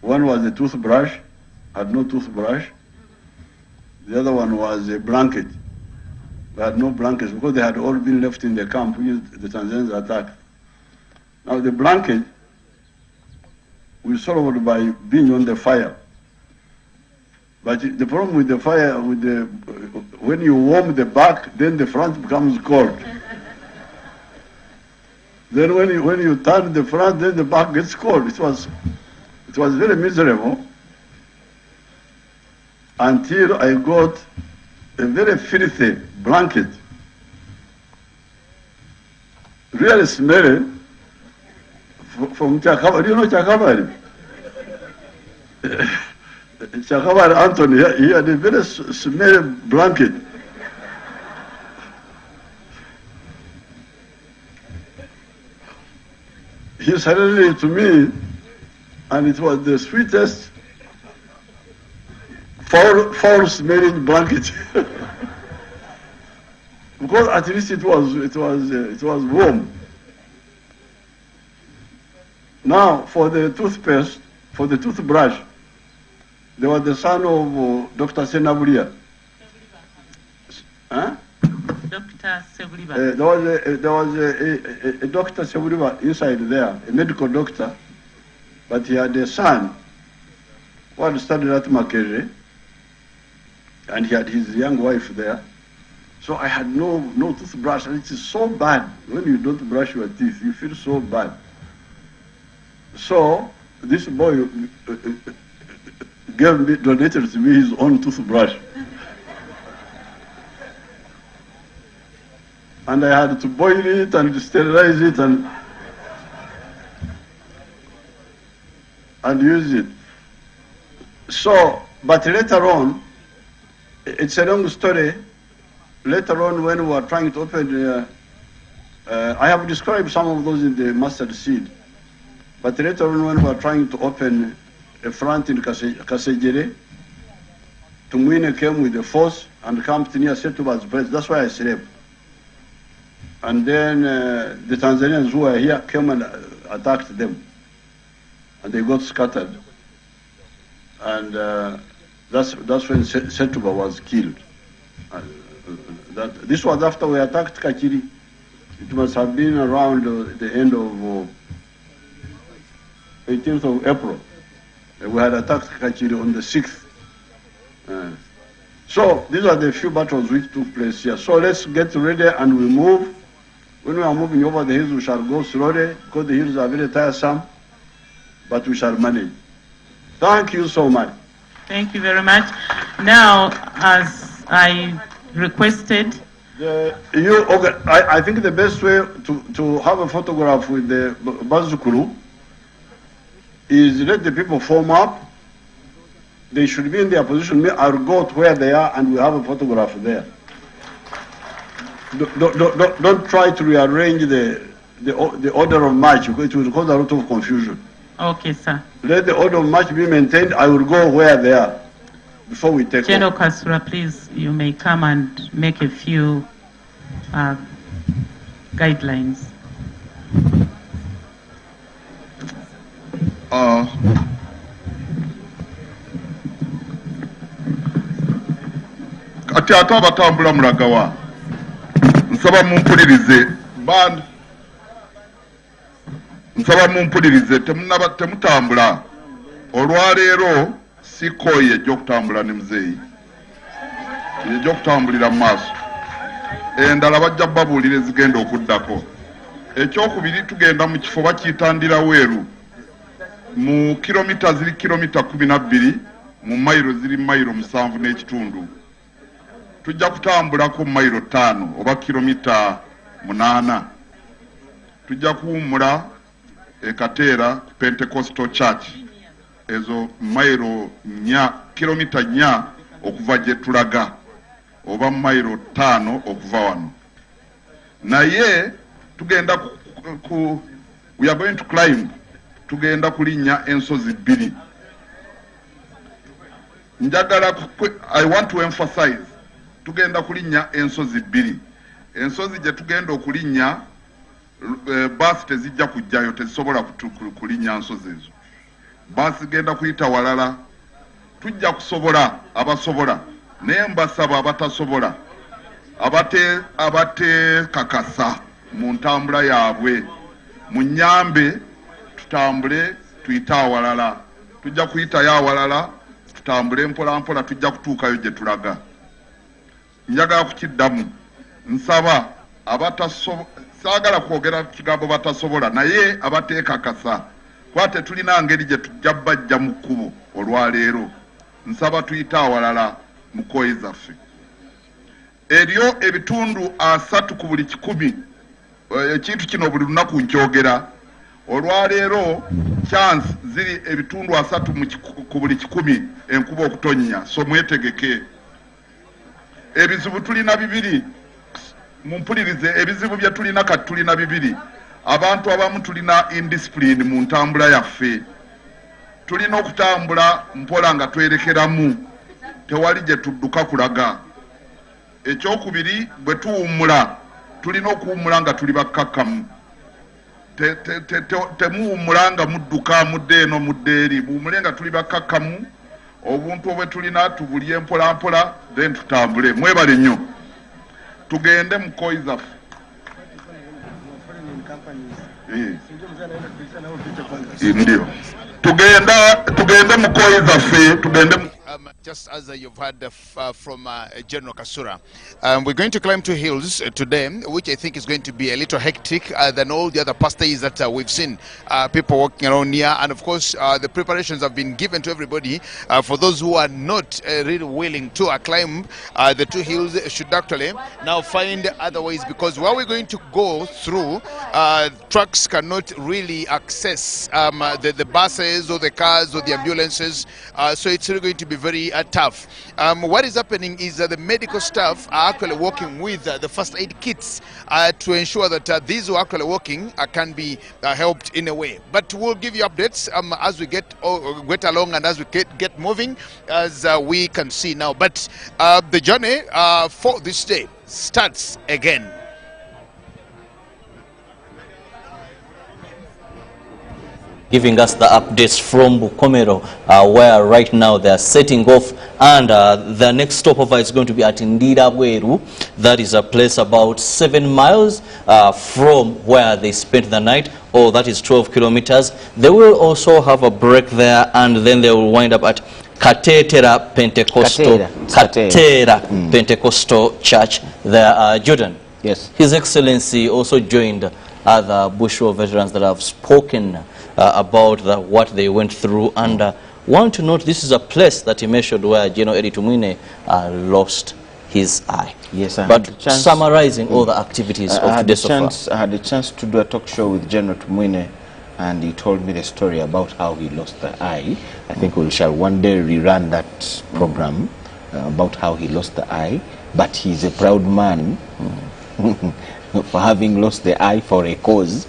One was a toothbrush. I had no toothbrush. The other one was a blanket. We had no blankets because they had all been left in the camp with the Tanzanians attacked. Now the blanket, we solved by being on the fire. But the problem with the fire, when you warm the back, then the front becomes cold. Then when you turn the front, then the back gets cold. It was very miserable until I got a very filthy blanket, really smelly, from Chakabari. Do you know Chakabari? Chakabari Anthony, he had a very smelly blanket. He suddenly it to me, and it was the sweetest, foul-smelling blanket. Because at least it was warm. Now for the toothpaste, for the toothbrush, there was the son of Dr. Senabulia. Huh? Dr. Sebuliba. There was a Dr. Sebuliba inside there, a medical doctor, but he had a son who had studied at Makerere, and he had his young wife there. So I had no toothbrush, and it is so bad. When you don't brush your teeth, you feel so bad. So this boy donated to me his own toothbrush. And I had to boil it and sterilize it and use it. So, but later on, it's a long story. Later on, when we were trying to open, I have described some of those in the mustard seed. But later on, when we were trying to open a front in Kasejere, Tumwine came with the force and camped near Setuba's place. That's why I slept. And then the Tanzanians who were here came and attacked them. And they got scattered. And that's when Setuba was killed. This was after we attacked Kachiri. It must have been around the end of 18th of April. We had attacked Kachiri on the 6th. So these are the few battles which took place here. So let's get ready and we move. When we are moving over the hills, we shall go slowly because the hills are very tiresome, but we shall manage. Thank you so much. Thank you very much. Now, as I requested, I think the best way to have a photograph with the Bazukuru is let the people form up. They should be in their position. I'll go to where they are and we have a photograph there. Don't try to rearrange the order of march. It will cause a lot of confusion. Okay, sir. Let the order of march be maintained. I will go where they are before we take General off. Kasura, please, you may come and make a few guidelines. Kati ate abatambula mulagawa nsaba mumpulirize temutambula olwaleero sikooye egy'okutambula ne muzeeyi egy'okutambulira mu maaso endala bajja babuulira ezigenda okuddako. Ekyokubiri tugenda mu kifo bakiyitandira Weeru mu kilomita ziri kilomita 12 mu mayiro ziri mayiro 7 n'ekitundu. Tujja kutambulako mayiro 5 oba kilomita 8. Tujja kuwummula e Kateera Pentecostal Church ezo mailo nya kilomita nya okuva gye tulaga oba mailo 5 okuva wano. Naye tugenda we are going to climb, tugenda kulinnya ensozi 2. Njagala I want to emphasize tugenda kulinnya ensozi 2. Ensozi gye tugenda okulinnya basi tezijja kujjayo, tezisobola kulinnya nsozi ezo. Basi genda kuyita walala. Tujja kusobola abasobola naye mbasaba abatasobola abate kakasa mu ntambula yaabwe munyambe tutambule tuyita awalala. Tujja kuyita ya awalala tutambule mpola mpola tujja kutuukayo gye tulaga. Njagala kukiddamu nsaba saagala kwogera kigambo batasobola naye abateekakasa kwate tulina ngeri gye tujja bajja mu kkubo olwaleero. Nsaba tuyita awalala mu kkoyi zaffe. Eryo ebitundu 3 ku buli 100 ekintu kino buli lunaku nkyogera. Olwaleero chance ziri ebitundu 3 ku buli 100 enkuba okutonnya, so mwetegeke. Ebizibu tulina 2. Mumpulirize, ebizibu bye tulina kati tulina 2. Abantu abamu tulina indiscipline mu ntambula yaffe. Tulina okutambula mpola nga twerekeramu, tewali gye tudduka kulaga. Ekyokubiri, bwe tuwummula tulina okuwummula nga tuli bakkakkamu. Temuwummula nga mudduka mudde eno mudde eri, muwummule nga tuli bakkakkamu. Obuntu obwe tulina tubulye mpola mpola then tutambule. Mwebale nnyo. Tugende mu kkoyi zaffe. Ndio. Tugende mu kkoyi zaffe, tugende mu just as you've heard from General Kasura. We're going to climb 2 hills today, which I think is going to be a little hectic than all the other past days that we've seen people walking around here. And of course, the preparations have been given to everybody. For those who are not really willing to climb the 2 hills should actually now find other ways, because where we're going to go through, trucks cannot really access the buses or the cars or the ambulances. So it's really going to be very tough. What is happening is that the medical staff are actually working with the first aid kits to ensure that these who are actually working can be helped in a way. But we'll give you updates as we get along and as we get moving, as we can see now. But the journey for this day starts again. Giving us the updates from Bukomero, where right now they are setting off, and the next stopover is going to be at Ndirabweru. That is a place about 7 miles from where they spent the night, or that is 12 kilometers. They will also have a break there, and then they will wind up at Katera Pentecostal Church there, Jordan. Yes. His Excellency also joined other Bushro veterans that have spoken about what they went through, and want to note this is a place that he mentioned where General Eddie Tumwine lost his eye. Yes, but summarizing all the activities of today so far. I had a chance to do a talk show with General Tumwine, and he told me the story about how he lost the eye. I think we shall one day rerun that program about how he lost the eye, but he's a proud man for having lost the eye for a cause,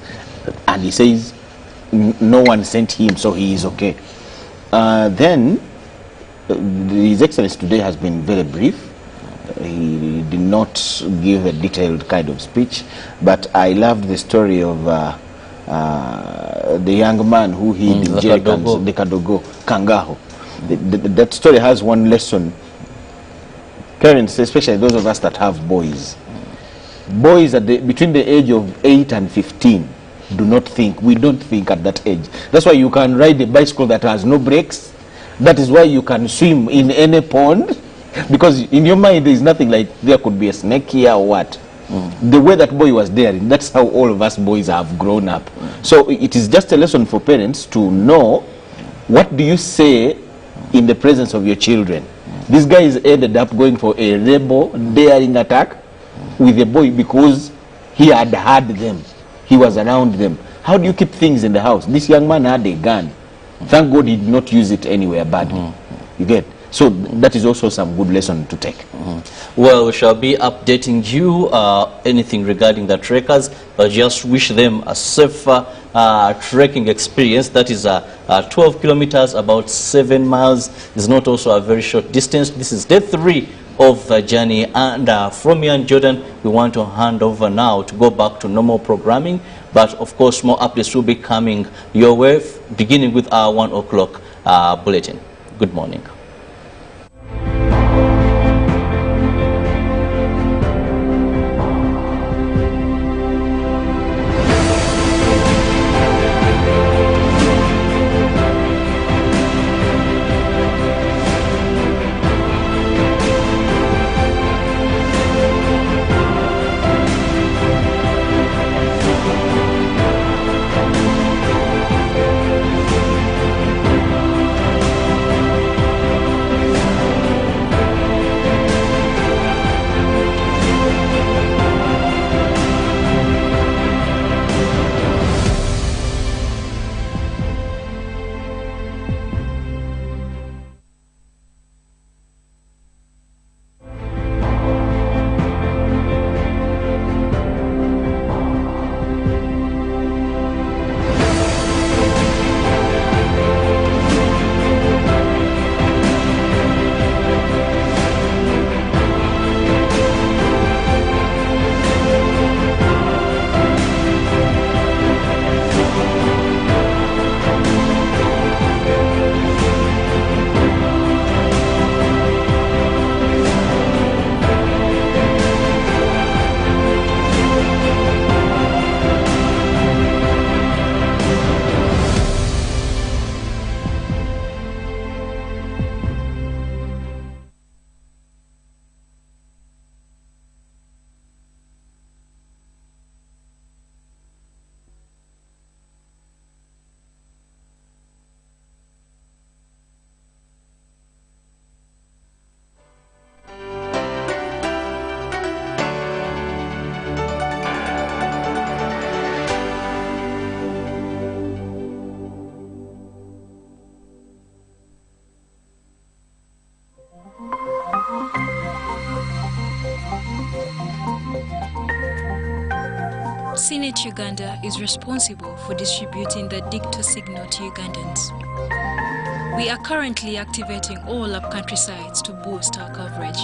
and he says no one sent him, so he is okay. Then His Excellency today has been very brief. He did not give a detailed kind of speech, but I loved the story of the young man who hid in jerrycans, the Kadogo, Kangaho. That story has one lesson. Parents, especially those of us that have boys, boys at between the age of 8 and 15 do not think. We don't think at that age. That's why you can ride a bicycle that has no brakes. That is why you can swim in any pond, because in your mind there is nothing like there could be a snake here or what. The way that boy was daring, that's how all of us boys have grown up. So it is just a lesson for parents to know what do you say in the presence of your children. This guy is ended up going for a rebel daring attack with a boy because he had had them. He was around them. How do you keep things in the house? This young man had a gun. Thank God he did not use it anywhere badly. You get? So that is also some good lesson to take. Well, we shall be updating you anything regarding the trekkers, but just wish them a safer trekking experience. That is 12 kilometers, about 7 miles. Is not also a very short distance. This is day 3 of the journey, and from here in Jordan, we want to hand over now to go back to normal programming. But of course, more updates will be coming your way, beginning with our 1 o'clock bulletin. Good morning. Senate Uganda is responsible for distributing the dictator signal to Ugandans. We are currently activating all upcountry sites to boost our coverage.